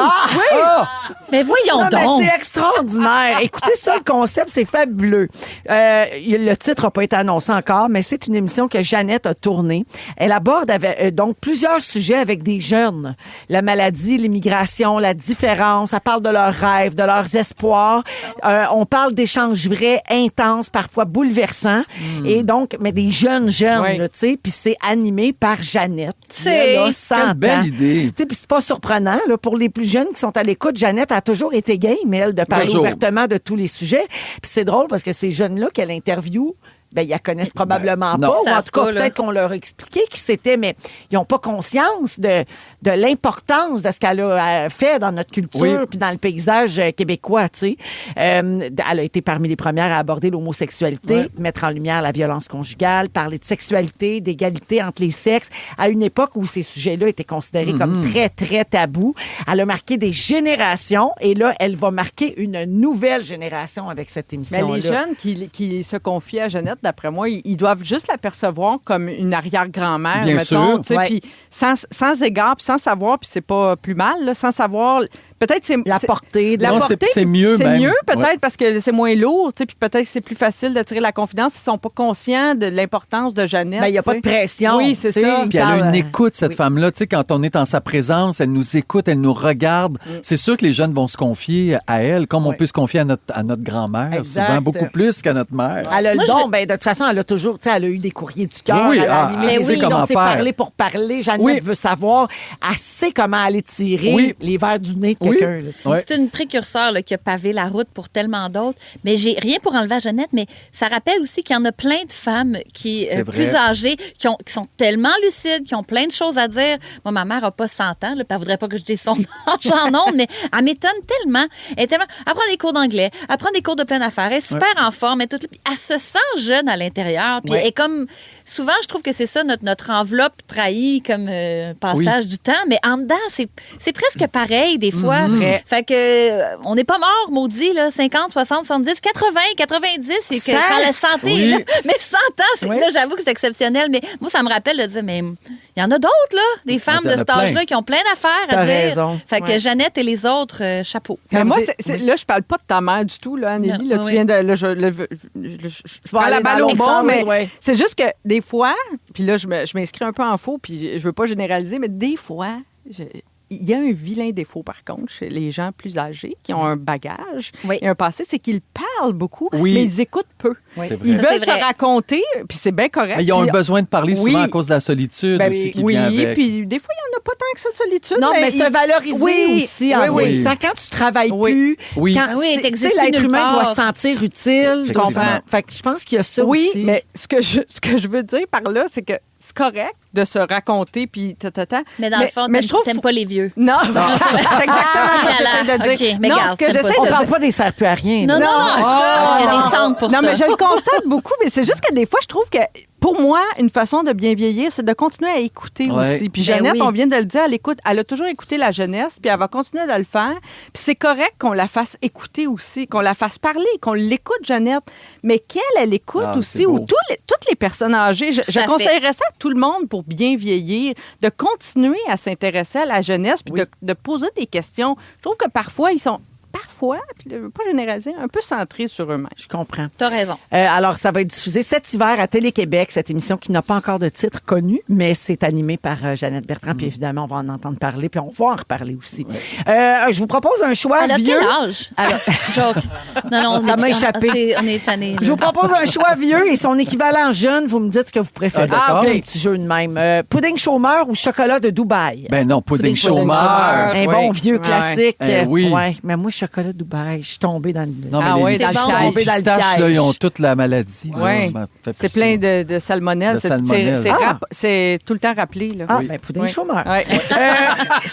Mais voyons Non, mais donc. c'est extraordinaire. Écoutez ça, le concept, c'est fabuleux. Le titre n'a pas été annoncé encore, mais c'est une émission que Jeannette a tournée. Elle aborde donc plusieurs sujets avec des jeunes. La maladie, l'immigration, la différence. Elle parle de leurs rêves, de leurs espoirs. On parle d'échanges vrais, intenses, parfois bouleversants. Et donc, mais des jeunes, Oui. là, tu sais. Puis c'est animé par Jeannette. C'est- Elle a 100 Quelle belle ans. idée. Tu sais, puis c'est pas surprenant. Là, pour les plus jeunes qui sont à l'écoute, Jeannette a toujours été game, elle, de parler Toujours. ouvertement de tous les sujets. Puis c'est drôle parce que ces jeunes-là qu'elle interview, ben, ils la connaissent probablement non. pas. Ou en Savent tout cas, pas, là. peut-être qu'on leur a expliqué qui c'était, mais ils n'ont pas conscience de l'importance de ce qu'elle a fait dans notre culture Oui. puis dans le paysage québécois, tu sais. Elle a été parmi les premières à aborder l'homosexualité, Ouais. mettre en lumière la violence conjugale, parler de sexualité, d'égalité entre les sexes, à une époque où ces sujets-là étaient considérés comme très, très tabous. Elle a marqué des générations et là, elle va marquer une nouvelle génération avec cette Mais émission-là. les jeunes qui se confient à Jeannette, d'après moi, ils doivent juste la percevoir comme une arrière-grand-mère, Bien mettons, sûr. tu sais, Ouais. puis sans égard, puis sans savoir, puis c'est pas plus mal, là, sans savoir. Peut-être c'est La portée de- la Non, portée, c'est mieux C'est même. mieux peut-être Ouais. parce que c'est moins lourd, tu sais, puis peut-être que c'est plus facile d'attirer la confiance s'ils sont pas conscients de l'importance de Jeannette. Ben, il n'y a pas de tu sais. pression. Oui, c'est tu sais, ça. il Puis elle a parle, une écoute, cette femme-là. Tu sais, quand on est en sa présence, elle nous écoute, elle nous regarde. C'est sûr que les jeunes vont se confier à elle, comme on peut se confier à notre grand-mère, Exact. souvent beaucoup plus qu'à notre mère. Elle a le Moi, don, ben, de toute façon, elle a toujours, tu sais, elle a eu des courriers du cœur, Oui, elle a ah, animé elle des sait émissions, comment tu sais, faire. parler pour parler. Jeannette Oui. veut savoir, elle sait comment aller tirer Oui. les verres du nez de Oui. quelqu'un. là, tu sais. Ouais. C'est une précurseur là, qui a pavé la route pour tellement d'autres. Mais j'ai rien pour enlever à Jeannette, mais ça rappelle aussi qu'il y en a plein de femmes qui, C'est vrai. plus âgées, qui sont tellement lucides, qui ont plein de choses à dire. Moi, ma mère n'a pas 100 ans, là, puis elle voudrait pas que je dise son âge en ondes, mais elle m'étonne tellement. Elle prend des cours d'anglais, elle prend des cours de pleine affaires, elle est super en forme, puis elle se sent jeune à l'intérieur. Puis Ouais. elle est comme... Souvent, je trouve que c'est ça, notre enveloppe trahie comme passage du temps, mais en dedans, c'est presque pareil des fois. vois? Vrai. Fait que, on n'est pas mort, maudit, là. 50, 60, 70, 80, 90, c'est que 100? quand la santé est là. Mais 100 ans, Oui. là, j'avoue que c'est exceptionnel. Mais moi, ça me rappelle de dire, mais il y en a d'autres, là. Des femmes il y en de a cet âge-là plein. qui ont plein d'affaires T'as à dire. raison. Fait que Ouais. Jeannette et les autres, chapeau. Mais moi, Oui. là, je parle pas de ta mère du tout, là, Anneli. Non, Là, tu oui. viens de. Là, je prends aller la balle dans au l'autre bon, sens, mais ouais. c'est juste que des fois, puis là, je m'inscris un peu en faux, puis je veux pas généraliser, mais des fois, il y a un vilain défaut, par contre, chez les gens plus âgés qui ont un bagage Oui. et un passé, c'est qu'ils parlent beaucoup, Oui. mais ils écoutent peu. C'est vrai. Ils Ça, veulent c'est se vrai. raconter, puis c'est bien correct. Mais ils ont Puis- un besoin de parler Oui. souvent à cause de la solitude Ben aussi qui oui, vient avec. puis des fois, il n'y en a pas tant que ça de solitude. Non, mais se ils- valoriser Oui, aussi. oui, en oui. vieillissant. Quand tu travailles Oui. plus, Oui. quand Ah oui, tu t'existes sais, plus l'être nulle humain doit part. se sentir utile. Je Effectivement. comprends. Fait que je pense qu'il y a ça Oui, aussi. mais ce que je veux dire par là, c'est que c'est correct de se raconter, puis Mais dans le fond, mais je trouve t'aimes pas les vieux. Non, c'est exactement ça que j'essaie de dire. OK, mais non, garde, ce que t'aimes pas j'essaie On de parle dire. pas des sert plus à rien. Non, là. non, non, ça, il y a des centres pour non, ça. mais je le constate beaucoup, mais c'est juste que des fois, je trouve que pour moi, une façon de bien vieillir, c'est de continuer à écouter Ouais. aussi. Puis Ben Jeannette, oui. on vient de le dire, elle a toujours écouté la jeunesse, puis elle va continuer de le faire. Puis c'est correct qu'on la fasse écouter aussi, qu'on la fasse parler, qu'on l'écoute, Jeannette, mais qu'elle, elle écoute Ah, aussi, c'est beau. ou toutes les personnes âgées. Je à fait. conseillerais ça à tout le monde pour bien vieillir, de continuer à s'intéresser à la jeunesse, puis de poser des questions. Je trouve que parfois, ils sont puis je ne veux pas généraliser, un peu centrés sur eux-mêmes. Je comprends. T'as raison. Alors, ça va être diffusé cet hiver à Télé-Québec, cette émission qui n'a pas encore de titre connu, mais c'est animé par Jeannette Bertrand. Puis évidemment, on va en entendre parler, puis on va en reparler aussi. Je vous propose un choix Elle a vieux. quel âge? Alors- Joke. Non, Ça m'a échappé. On est tanné. Je vous propose un choix vieux et son équivalent jeune. Vous me dites ce que vous préférez. Ah, d'accord. Un petit jeu de même. Pudding chômeur ou chocolat de Dubaï? Ben non, pudding chômeur. Un oui. bon vieux Ouais. classique. Oui. Ouais, mais moi, chocolat de Dubaï, je suis tombée dans le... Non, mais Ah les, ouais, les dans le pistaches, piège. les pistaches, là, ils ont toute la maladie. là. Ouais. Ça fait C'est plus plein ça. de salmonelle. De C'est- salmonelle. c'est Ah! c'est tout le temps rappelé. Là. Ah, Oui. ben, pudding Oui. chômeur. Ouais.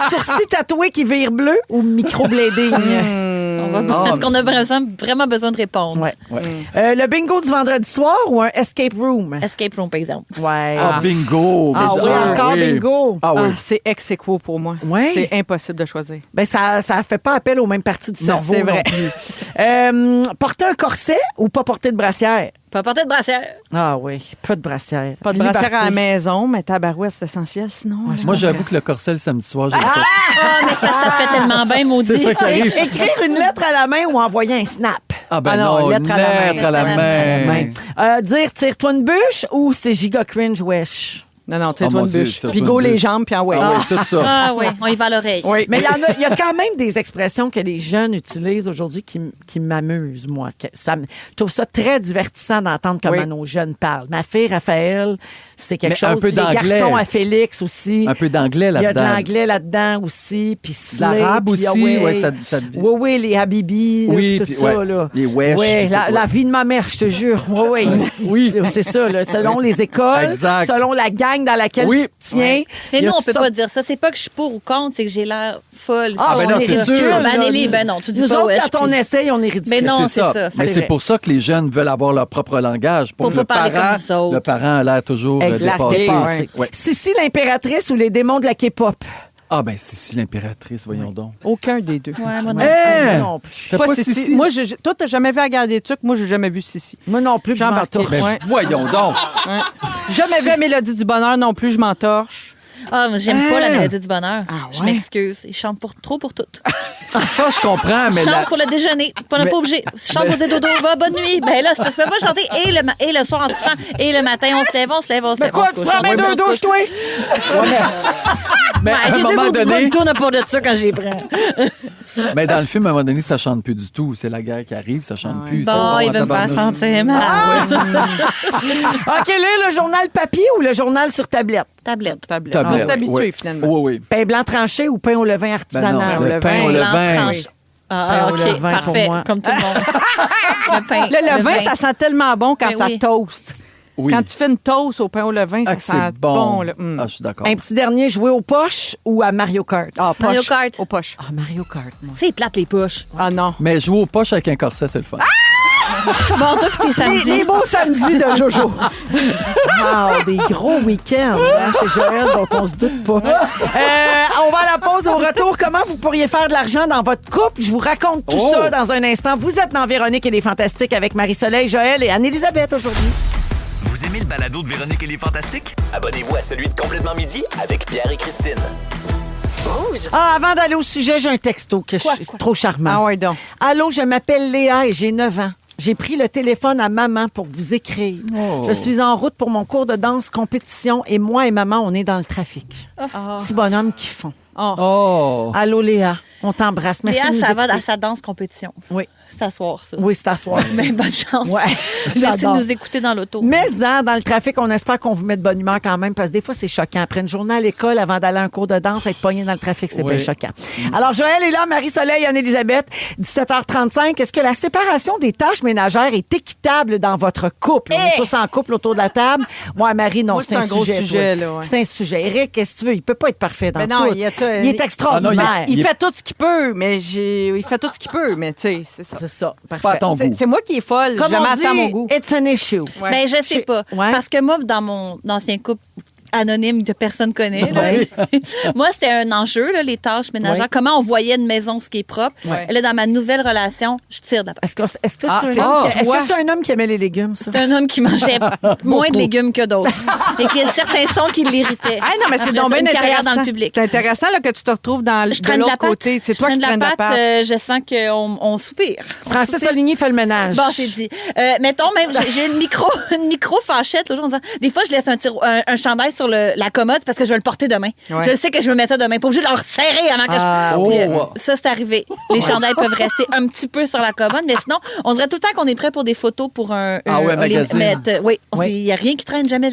Sourcils tatoués qui virent bleu ou microblading? Est-ce qu'on a vraiment besoin de répondre? Ouais. Ouais. Le bingo du vendredi soir ou un escape room? Escape room, par exemple. Ouais. Ah, bingo! Ah oui, déjà. encore Oui. bingo. Ah oui. Ah, c'est ex aequo pour moi. Ouais. C'est impossible de choisir. Ben, ça fait pas appel aux mêmes parties du Non, cerveau. c'est vrai. non plus. Porter un corset ou pas porter de brassière? Pas porter de brassière. Ah oui, pas de brassière. Pas de brassière Liberté. à la maison, mais tabarouette, c'est essentiel. Sinon, Moi, j'avoue que le corset le samedi soir, j'ai pas ça. Ah, mais c'est parce que ça te fait tellement bien, maudit. C'est ça qui arrive. Écrire une lettre à la main ou envoyer un snap? Ah ben Ah non, non, lettre à la main. lettre à la main. Dire tire-toi une bûche ou c'est giga cringe wesh? non, tu sais, Oh toi mon une Dieu, bûche. tire-toi Puis une go les bûche. jambes, puis en ouais. Ah oui, tout ça. Ah oui, on y va à l'oreille. Oui. Mais il y a quand même des expressions que les jeunes utilisent aujourd'hui qui m'amusent, moi. Je trouve ça très divertissant d'entendre comment Oui. nos jeunes parlent. Ma fille, Raphaël, c'est quelque Mais chose. un peu Les d'anglais. garçons à Félix aussi. Un peu d'anglais Il y a de là-dedans. l'anglais là-dedans aussi. Puis L'arabe puis aussi, ouais, ça devient- Oui, oui, les Habibi, Oui, tout puis, ça. ouais, Là. les wesh, Ouais, puis la, tout, la ouais. vie de ma mère, je te jure. Oui, oui. Oui. C'est ça, là, selon les écoles, Exact. selon la gang dans laquelle Oui. tu te tiens. Mais Il y a nous, on toutes peut pas sortes- dire ça. C'est pas que je suis pour ou contre, c'est que j'ai l'air folle. Ah, ben non, on est c'est ridicule, sûr. là. Ben, Nelly, ben non, tu dis Nous pas autres, wesh, quand on puis- essaye, on est ridicule. Mais non, C'est ça. c'est ça. Mais C'est c'est vrai. pour ça que les jeunes veulent avoir leur propre langage. Pour que pas parler comme nous autres. le parent a l'air toujours Exact. dépassé. Dépassé. Ouais. Sissi l'impératrice ou les démons de la K-pop? Ah ben c'est si l'impératrice, voyons donc. Aucun des deux. Ouais, moi non. Hein? Moi non plus. C'était pas Sissi. Sissi. Moi, toi, t'as jamais vu à garder des trucs. Moi, j'ai jamais vu Sissi. Moi non plus, je Jean m'en Barthé. torche. Ben, Ouais. voyons donc. Jamais vu la Mélodie du bonheur non plus. Je m'entorche. Ah, moi, j'aime pas la mélodie du bonheur. Je ouais? m'excuse. Ils chantent trop pour tout. Ça, je comprends, mais Chante la... pour le déjeuner. On n'est Mais- pas obligé. Chante pour dire dodo, va, bonne nuit. Ben là, c'est parce que tu peux pas chanter et le soir en se couchant et le matin, on se lève. Mais quoi, tu prends mes deux douches, toi? mais à un J'ai deux moment bouts du donné, tourne pas de ça quand j'y prends. mais dans le film, à un moment donné, ça chante plus du tout. C'est la guerre qui arrive, ça chante plus. Bon, C'est il veut me faire tabarnouche. sentir mal. OK, là, le journal papier ou le journal sur tablette? Tablette. Tablette. Tablette, On s'est habitué, oui. finalement. Oui, oui. Pain blanc tranché ou pain au levain artisanal? Ben non, le pain au levain. tranche. Ah, Pain au OK, levain pour parfait. moi. Comme tout le monde. Le pain. Le levain, ça sent tellement bon quand Ben ça oui. toast. Oui. Quand tu fais une toast au pain au levain, Ah, ça que sent c'est bon. là. Mm. Ah, je suis d'accord. Un petit dernier, jouer aux poches ou à Mario Kart? Ah, poche. Mario Kart. Aux poches. Ah, Mario Kart, moi. C'est plate, les poches. Ah non. Mais jouer aux poches avec un corset, c'est le fun. Bon, toi, puis tes samedis. Les beaux samedis de Jojo. Wow, des gros week-ends hein, chez Joël dont on se doute pas. On va à la pause. Au retour, comment vous pourriez faire de l'argent dans votre couple? Je vous raconte tout ça dans un instant. Vous êtes dans Véronique et les Fantastiques avec Marie-Soleil, Joël et Anne-Élisabeth aujourd'hui. Vous aimez le balado de Véronique et les Fantastiques? Abonnez-vous à celui de Complètement Midi avec Pierre et Christine. Rouge. Avant d'aller au sujet, j'ai un texto que c'est trop charmant. Ah ouais, donc. Allô, je m'appelle Léa et j'ai 9 ans. J'ai pris le téléphone à maman pour vous écrire. Je suis en route pour mon cours de danse compétition et moi et maman, on est dans le trafic. Petit bonhomme qui font. Oh! Allô, Léa, on t'embrasse. Merci Léa, de nous ça va écouter. dans sa danse compétition. Oui. C'est à soir, ça. Oui, c'est à soir. Mais bonne chance. Ouais, Merci j'adore. de nous écouter dans l'auto. Mais dans le trafic, on espère qu'on vous met de bonne humeur quand même, parce que des fois, c'est choquant. Après une journée à l'école, avant d'aller à un cours de danse, être pogné dans le trafic, c'est Oui. bien choquant. Alors, Joël est là, Marie-Soleil, Anne-Élisabeth, 17h35. Est-ce que la séparation des tâches ménagères est équitable dans votre couple? On est tous en couple autour de la table. Moi, Marie, non, Moi, c'est un gros sujet, toi. là, ouais. C'est un sujet. Eric, qu'est-ce que tu veux? Il peut pas être parfait dans Mais non, tout. il est extraordinaire. Il fait tout ce qu'il peut, mais il fait tout ce qu'il peut, mais tu sais, c'est ça. C'est ça. Pas à Parfait. ton goût. C'est moi qui est folle. Comme Jamais on assez à mon dit, goût. it's an issue. Ben, je sais pas. Ouais. Parce que moi, dans mon ancien couple anonyme que personne connaît, là, moi, c'était un enjeu, là, les tâches ménagères. Ouais. Comment on voyait une maison, ce qui est propre. Ouais. Et là, dans ma nouvelle relation, je tire de la Est-ce que c'est Ah, un, c'est- homme qui- est-ce toi. que c'est un homme qui aimait les légumes, ça? C'est un homme qui mangeait moins de légumes que d'autres. Et qui a certains sons qui l'irritaient. Ah non, mais c'est Après donc ça, bien une carrière intéressant. dans le public. C'est intéressant là, que tu te retrouves dans Je de traîne de la l'autre patte. côté. C'est Je toi qui traînes traîne de la patte. Je sens qu'on soupire. On Francis soupire. Oligny fait le ménage. Bon, c'est dit. Mettons, même, j'ai une micro fâchette, l'autre jour, en disant, des fois, je laisse un chandail sur la commode parce que je vais le porter demain. Ouais. Je le sais que je vais mettre ça demain. Pas obligé de le resserrer avant que je... Puis, ça, c'est arrivé. Les chandails peuvent rester un petit peu sur la commode, mais sinon, on dirait tout le temps qu'on est prêt pour des photos pour un magazine. mettre. Oui, Oui. il n'y a rien qui traîne, jamais.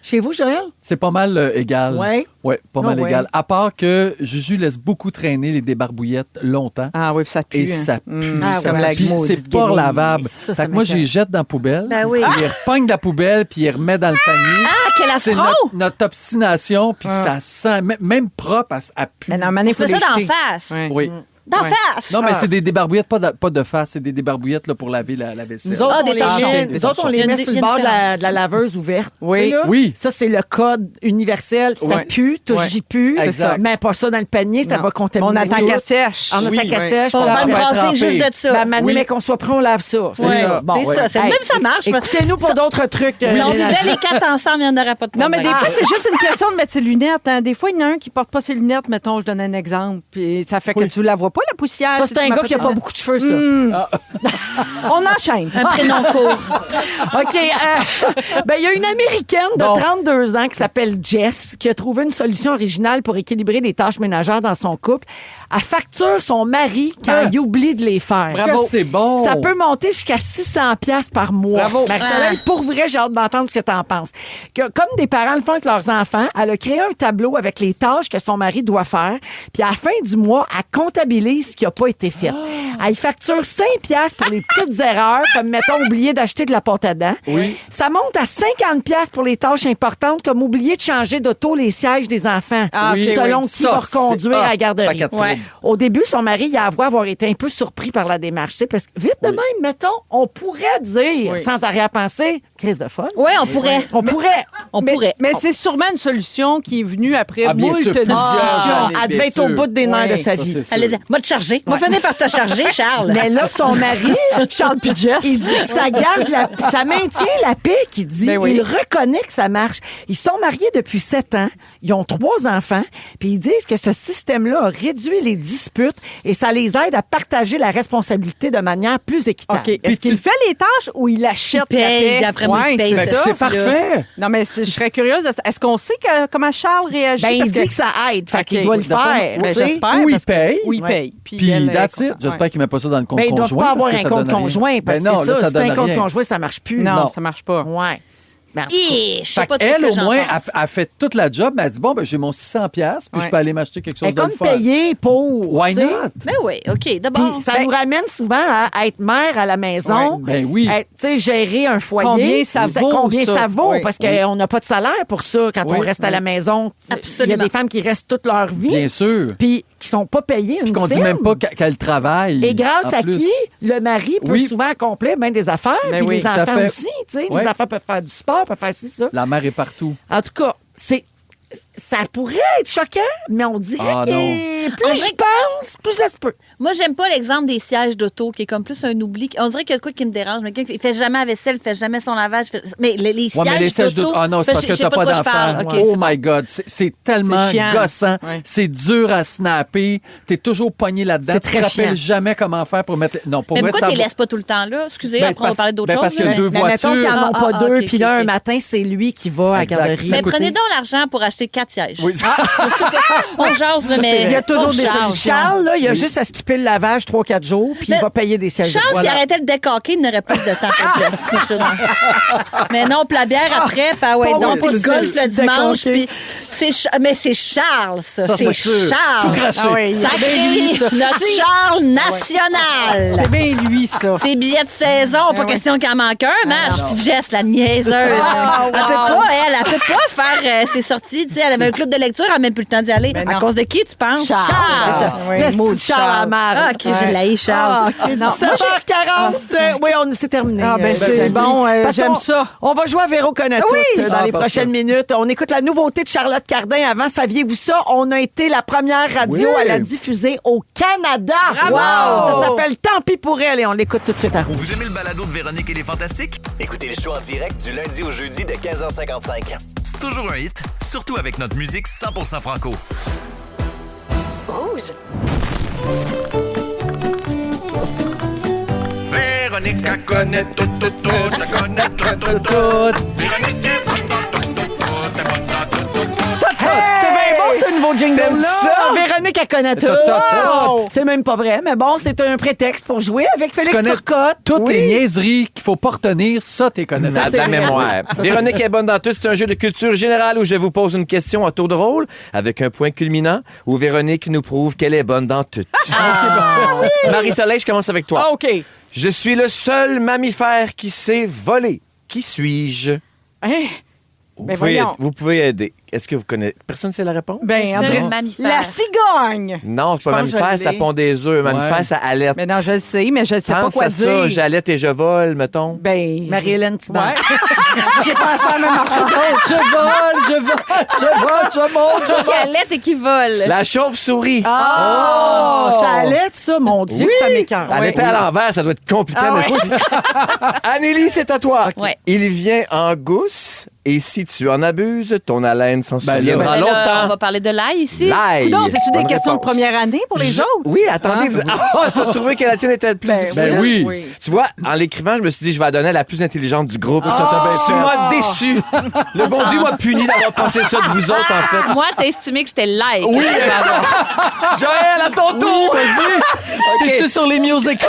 Chez vous, Joël? C'est pas mal égal. Ouais. Oui, pas mal ouais. égal. À part que Juju laisse beaucoup traîner les débarbouillettes longtemps. Ah oui, puis ça pue. Et hein. ça pue. Ah, ça comme la pue. maudite C'est pas guenille. lavable. Ça Fait que moi, m'écoeure. j'y jette dans la poubelle. Ben oui. Il repogne de la poubelle, puis il remet dans le panier. Ah, quel C'est affront! notre obstination, puis ça sent, même propre, elle pue. Mais non, mais il faut On se fait ça les d'en jeter. face. Ouais. Oui. D'en Ouais. face! Non, mais c'est des débarbouillettes, pas de face, c'est des débarbouillettes là, pour laver la vaisselle. Nous autres, Ah, on des les torchons. met, Des nous autres, on les torchons. met Il y a sur une le bord de différence. de la laveuse ouverte. Oui. Tu sais, là? Oui. Ça, c'est le code universel. Ça Ouais. pue, touche, Ouais. j'y pue. Exact. Mais pas ça dans le panier, ça Non. va contaminer. On attend tout. qu'elle sèche. On attend Oui. qu'elle Oui. sèche. On puis va là, me va être brasser trempé. juste de ça. Ben, Mané, Oui. mais qu'on soit prêt, on lave ça. C'est Ouais. ça. Bon, C'est ouais. ça, c'est même ça marche. Écoutez-nous pour d'autres trucs. Si on ménagers. vivait les quatre ensemble, il n'y en aurait pas de Non, problème. mais des fois, c'est juste une question de mettre ses lunettes. Hein. Des fois, il y en a un qui porte pas ses lunettes. Mettons, je donne un exemple. Puis ça fait que tu la vois pas, la poussière. Ça, si c'est tu un mets gars qui a tes- pas beaucoup de cheveux, ça. On enchaîne. Un prénom court. OK. Ben, il y a une Américaine de Bon. 32 ans qui s'appelle Jess qui a trouvé une solution originale pour équilibrer les tâches ménagères dans son couple. Elle facture son mari quand il oublie de les faire. Que c'est bon. Ça peut monter jusqu'à 600 pièces par mois. Bravo. Marie-Soleil, pour vrai, j'ai hâte d'entendre ce que tu en penses. Comme des parents le font avec leurs enfants, elle a créé un tableau avec les tâches que son mari doit faire. Puis à la fin du mois, elle comptabilise ce qui n'a pas été fait. Elle facture 5 pièces pour les petites erreurs, comme mettons oublier d'acheter de la pâte à dents. Oui. Ça monte à 50 pièces pour les tâches importantes, comme oublier de changer d'auto les sièges des enfants, Ah, Oui. ok, selon oui. qui Ça, va reconduire c'est- à la garderie. paquet de troubles. Ouais. Au début, son mari, il avoué avoir été un peu surpris par la démarche. Tu sais, parce que vite de même, mettons, on pourrait dire, sans arrière-pensée, crise de fun. Oui, on pourrait. On pourrait. On pourrait. Mais c'est sûrement une solution qui est venue après Ah, bien moult sûr, plusieurs discussions. années. Elle devait bien être au sûr. bout des nerfs de sa Ça, vie. c'est sûr. Elle a dit, moi te charger. Moi finir par te charger, Charles. Mais là, son mari, Charles puis Jess. il dit que ça garde ça maintient la paix, qu'il dit. Ben oui. Il reconnaît que ça marche. Ils sont mariés depuis 7 ans. Ils ont 3 enfants. Puis ils disent que ce système-là a réduit les disputes et ça les aide à partager la responsabilité de manière plus équitable. OK. Est-ce qu'il fait les tâches ou il achète Il paye, la paix? d'après moi, il paye. Ben, ça. c'est parfait. Non, mais je serais curieuse. Est-ce qu'on sait comment Charles réagit? Ben, Parce il dit que ça aide. Fait qu'il OK. doit le D'après- faire. Ben, tu sais. j'espère. Ou il parce que- paye. Ou il Ouais. paye. Puis elle, that's it. ouais. J'espère qu'il met pas ça dans le compte Ben, ils conjoint. doivent pas avoir parce que un ça compte donne rien. conjoint parce que Ben non, c'est là, ça. ça Si t'as un donne compte rien. conjoint, ça marche plus. Non, ça marche pas. Ouais. Ben, en tout cas. Je sais Fait pas tout ce elle, que au j'en moins, pense. a fait toute la job, mais elle dit, bon, ben, j'ai mon 600$, puis Ouais. je peux aller m'acheter quelque Elle chose est de comme le fun. payée pour. Why tu sais. not? Ben oui, OK, Puis d'abord. ça nous ramène souvent à être mère à la maison. Ouais, ben oui. Tu sais, gérer un foyer. Combien ça vaut, Combien ça? ça vaut? Oui. Parce qu'on n'a pas de salaire pour ça quand on Oui. reste à la maison. Il y a Absolument. des femmes qui restent toute leur vie. Bien sûr. Puis qui sont pas payés une Puis qu'on dit scène. même pas qu'elle travaille. Et grâce en à plus. qui le mari peut Oui. souvent accomplir bien des affaires, Ben puis oui, les tout à enfants fait. aussi. Tu sais, Ouais. Les enfants peuvent faire du sport, peuvent faire ci, ça. La mère est partout. En tout cas, ça pourrait être choquant, mais on dirait Ah, que non. plus je pense, plus ça se peut. Moi, j'aime pas l'exemple des sièges d'auto, qui est comme plus un oubli. On dirait qu'il y a de quoi qui me dérange. Mais quelqu'un qui fait jamais la vaisselle, fait jamais son lavage. Mais les Ouais, sièges mais les sièges d'auto... Ah non, c'est parce que je sais t'as pas de quoi je parle. d'enfant. OK, Oh c'est bon. my God, c'est tellement C'est chiant. gossant. Ouais. C'est dur à snapper. T'es toujours pogné là-dedans. C'est Tu très te rappelles chiant. jamais comment faire pour mettre... Non, pour Mais moi, pourquoi ça tu les laisses pas tout le temps là? Excusez, Ben, après on va parler d'autre chose. parce qu'il y a là. deux Mais mettons qu'ils voitures. n'en ont pas Ah, deux, ok, puis ok, là, un ok. matin, c'est lui qui va à la Exact. garderie. Mais Ça coûte- prenez donc l'argent pour acheter 4 sièges. Oui. On jase, là, mais... Il y a toujours on des jase. solutions. Charles, là, il a juste à skipper le lavage 3-4 jours, puis il Mais va payer des sièges. Charles, Voilà. s'il arrêtait de décaquer, il n'aurait pas de temps pour Jess. Mais non, puis la bière après, puis ah ouais, Pas donc oui, pas de c'est golf sûr. le dimanche, Décaquer. puis mais c'est Charles, ça. Ça, C'est c'est sûr. Charles. Tout craché. Ah oui, Sacré, notre Charles national. C'est bien lui, ça. Ses billets de saison, pas question qu'il en manque un match. Puis Jess, la niaiseuse. Elle peut pas, elle peut pas faire ses sorties. Tu sais, elle avait un club de lecture, elle n'a même plus le temps d'y aller. À cause de qui, tu penses? Charles. Oui, Laisse maudit Charles à la marre. Ah, OK, j'ai laï Charles. Ah, OK. 7h40. Oui, c'est terminé. Ah, ben, c'est Salut. bon, Parce j'aime qu'on- ça. On va jouer à Véro connaît tout dans Ah, les bon, prochaines minutes. On écoute la nouveauté de Charlotte Cardin. Avant, saviez-vous ça? On a été la première radio Oui. à la diffuser au Canada. Bravo! Ça s'appelle Tant pis pour elle et on l'écoute tout de suite à Rouge. Vous aimez le balado de Véronique et les Fantastiques? Écoutez le show en direct du lundi au jeudi de 15h55. C'est toujours un hit, surtout avec notre musique 100% franco. Rouge. Véronique, elle connaît tout, tout, tout, elle connaît tout, tout, tout. Véronique est bonne dans tout, tout, tout, elle est bonne dans tout, tout, tout. C'est bien bon, ce nouveau T'aimes jingle-là. ça? Véronique, elle connaît tout. Tout. C'est même pas vrai, mais bon, c'est un prétexte pour jouer avec Tu Félix connais Turcotte. toutes Oui. les niaiseries qu'il faut pas retenir, ça, t'es connais. À c'est de la vrai, mémoire. ça. Véronique est bonne dans tout. C'est un jeu de culture générale où je vous pose une question à tour de rôle avec un point culminant où Véronique nous prouve qu'elle est bonne dans tout. Marie-Soleil, je commence avec toi. Ah, OK. Je suis le seul mammifère qui sait voler. Qui suis-je? Hein? Ben voyons. Vous pouvez aider. Est-ce que vous connaissez? Personne ne sait la réponse? Ben, on C'est dirait un mammifère. la cigogne. Non, c'est pas pense que mammifère, je ça l'ai. pond des œufs. Mammifère, Ouais. ça allait. Mais non, je le sais, mais je ne sais pas Pense quoi à dire. ça, j'allaite et je vole, mettons. Ben, Marie-Hélène Thibert. Ouais. J'ai pensé à la même affaire. Je monte, Qui allait et qui vole. La chauve-souris. Oh, ça allait, ça, mon Dieu, que ça m'écoeure. Elle était à l'envers, ça doit être compliqué. Ah mais ouais. Anneli, c'est à toi. Ouais. Il vient en gousse et si tu en abuses, ton haleine s'en Ben souviendra Ben là, longtemps. on va parler de l'ail ici. L'ail. Non, c'est-tu des Bonne questions de réponse. première année pour les autres? Oui, attendez. Vous... Ah, tu as trouvé que la tienne était plus difficile? Ben oui. Tu vois, en l'écrivant, je me suis dit, je vais la donner à la plus intelligente du groupe. Ça t'a bien Tu fait. m'as déçu. Le bon Dieu m'a puni d'avoir pensé ça de vous autres, en fait. Moi, t'as estimé que c'était l'ail. Oui, Joël, à ton tour. C'est-tu sur les musicals?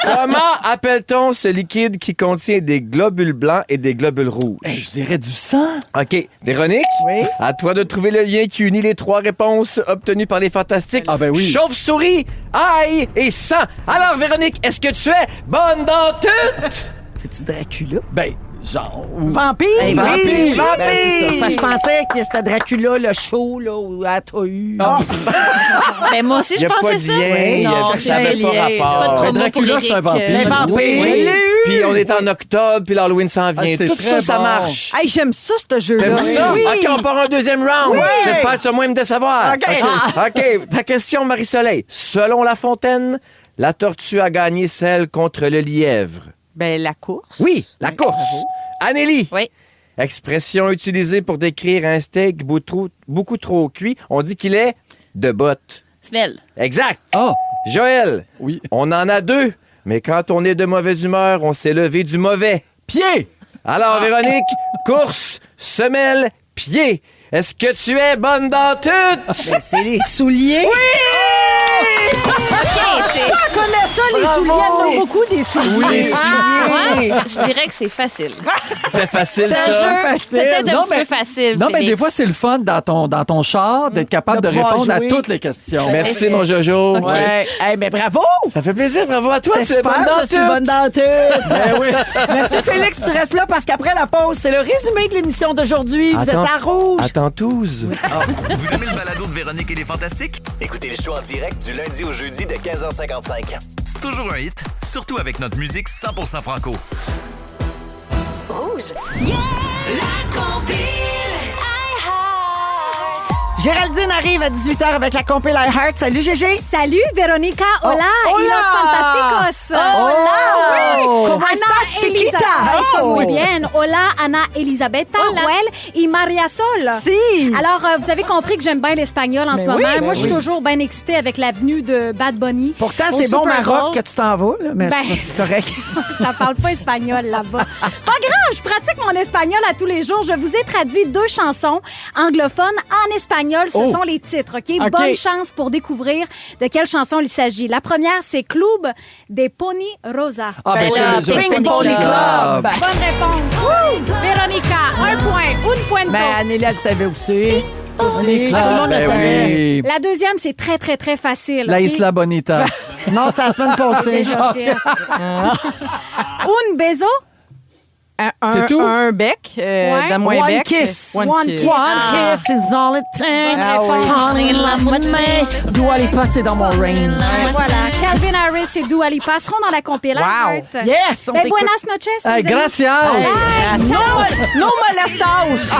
Comment appelle-t-on ce liquide qui contient des globules blancs et des globules rouges? Je dirais du sang. OK. Véronique, Oui. à toi de trouver le lien qui unit les trois réponses obtenues par les Fantastiques. Ah ben oui. Chauve-souris, ail et sang. Alors, Véronique, est-ce que tu es bonne dans tout? C'est-tu Dracula? Ben, genre... Vampire? Hey, vampire! Ben, Vampire! c'est ça. C'est parce que je pensais que c'était Dracula, le show, là, où elle t'a eu. Ben, moi aussi, Il je a pas pensais de ça. lien. Non, ça c'est n'avait un pas lien. rapport. Pas de promo Dracula, pour c'est un Éric, vampire. Les vampires, je l'ai eu. Puis on est en octobre, puis l'Halloween s'en vient. Ah, c'est Tout très ça, ça bon. marche. Hey, j'aime ça, ce jeu-là. T'aimes ça? Oui. OK, on part un deuxième round. J'espère que tu vas moins me décevoir. OK. OK, ta question, Marie-Soleil. Selon La Fontaine, la tortue a gagné celle contre le lièvre. Ben, la course. Oui, la course. Anneli. Oui. Expression utilisée pour décrire un steak beaucoup trop cuit. On dit qu'il est de botte. Smell. Exact. Ah, Joël. oui. On en a deux, mais quand on est de mauvaise humeur, on s'est levé du mauvais. Pied! Alors, Véronique, course, semelle, pied. Est-ce que tu es bonne dans tout? Ben, c'est les souliers. OK, c'est... ça, les souliers. Il y en a beaucoup, des souliers. Oui, les souliers. Moi, je dirais que c'est facile. C'est facile, C'est un ça. jeu peut-être un petit peu facile. Non, mais Félix. des fois, c'est le fun dans ton char d'être capable de pouvoir répondre jouer. à toutes les questions. Merci, mon Jojo. Ouais. Hey, mais bravo! Ça fait plaisir. Bravo à toi. C'est Tu es super, bonne dans je suis tout. bonne dans tout. Ben oui. Merci Félix, tu restes là parce qu'après la pause, c'est le résumé de l'émission d'aujourd'hui. Vous êtes à rouge. Attends tous. Vous aimez le balado de Véronique et les Fantastiques? Écoutez le show en direct du lundi au jeudi de 15h55. C'est toujours un hit, surtout avec notre musique 100% franco. Rouge. Yeah! La compile. Géraldine arrive à 18h avec la compil iHeart. Salut Gégé. Salut, Veronica. Hola, hola. y los fantásticos. Hola. Oui. ¿Cómo Ana estás, chiquita? Eso, Oh. muy bien. Hola, Ana Elisabetta, Joel y Maria Sol. Si. Alors, vous avez compris que j'aime bien l'espagnol en ce moment. oui, Moi, je suis toujours bien excitée avec la venue de Bad Bunny. Pourtant, au c'est bon Super Maroc Bowl. que tu t'en vas, là, mais Ben. c'est correct. Ça parle pas espagnol là-bas. Pas grave, je pratique mon espagnol à tous les jours. Je vous ai traduit 2 chansons anglophones en espagnol. Ce sont les titres, OK? Bonne chance pour découvrir de quelle chanson il s'agit. La première, c'est Club de Pony Rosa. Ah, ben, c'est le Pink Pony Club. Bonne réponse. Véronica, 1 point. Un point de Mais Anneli, elle savait aussi. Pony Club. Tout le monde le Ben savait. oui. La deuxième, c'est très, très, très facile. La OK? Isla Bonita. Non, c'était la semaine passée. Déjà fait. Un beso. C'est tout? Un bec. Ouais. Donne-moi un One bec. kiss. One kiss. One kiss is all it takes. Ah oui. Fall in love with me. Dua Lipa, c'est dans mon range. Voilà. Calvin Harris et Dua Lipa seront dans la compilation. Wow. Yes, on Ben, t'écoute. buenas noches. Hey, les amis. gracias. No molestos.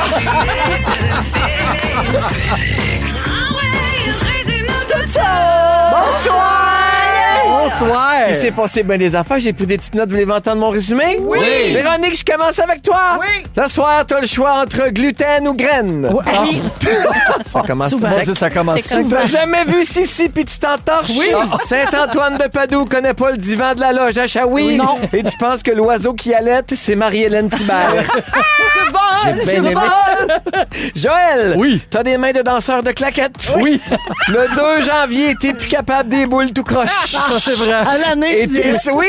Bonsoir. Il s'est passé bien des affaires. J'ai pris des petites notes. Vous voulez entendre mon résumé? Oui. Véronique, je commence avec toi. Oui. Le soir, tu as le choix entre gluten ou graines. Ça commence Souvent. sec. Mon Dieu, ça commence Tu n'as jamais vu Sissi puis tu t'entorches? Oui. Saint-Antoine de Padoue connaît pas le divan de la loge à Chaoui. Non. Et tu penses que l'oiseau qui allait, c'est Marie-Hélène Thibert. J'ai bien aimé. Joël. Oui. T'as des mains de danseur de claquettes. Oui. Le 2 janvier, t'es plus capable des boules tout croche. Ça, c'est vrai. À l'année, Et t'es... Oui.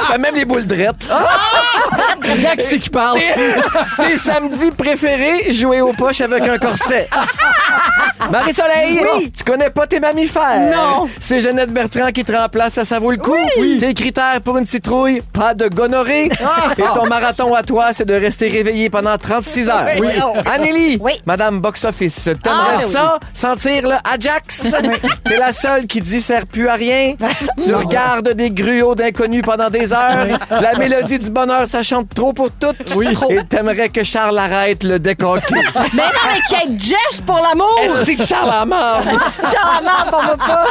T'as même les boules drettes. Regarde qui c'est qui parle. Tes samedis préférés, jouer aux poches avec un corset. Marie-Soleil, tu connais pas tes mammifères. Non. C'est Jeannette Bertrand qui te remplace, ça vaut le coup. Tes critères pour une citrouille, pas de gonorrhée. Et ton marathon à toi, c'est de rester réveillé pendant 36 heures. Oui. Anneli, Oui. Madame Box Office, t'aimerais ça, sentir le Ajax? T'es la seule qui dit sert plus à rien. Tu regardes des gruots d'inconnus pendant des heures. La mélodie du bonheur, ça chante trop pour toutes. Et t'aimerais que Charles arrête le décoquer. Mais non, mais Kate Jess, pour l'amour! Est-ce que Charles a mort? Charmant, on veut pas.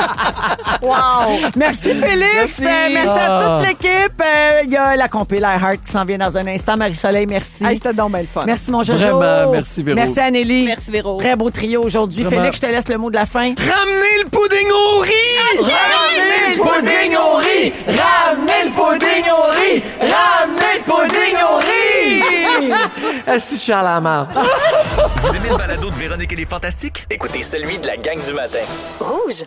Wow! Merci Félix. Merci. Merci à toute l'équipe. Il y a la compil iHeart qui s'en vient dans un instant. Marie-Soleil, merci. Hey, c'était donc bien le fun. Merci mon Jojo. Vraiment, merci, Véro. Merci Anneli. Merci, Véro. Très beau trio aujourd'hui. Vraiment. Félix, je te laisse le mot de la fin. Ramenez le pudding au riz! Ramenez le pudding au riz! Ramenez le pudding au riz! Ramenez le pudding au riz! Est-ce que Charles a marre? Vous aimez le balado de Véronique et les Fantastiques? Écoutez celui de la gang du matin. Rouge.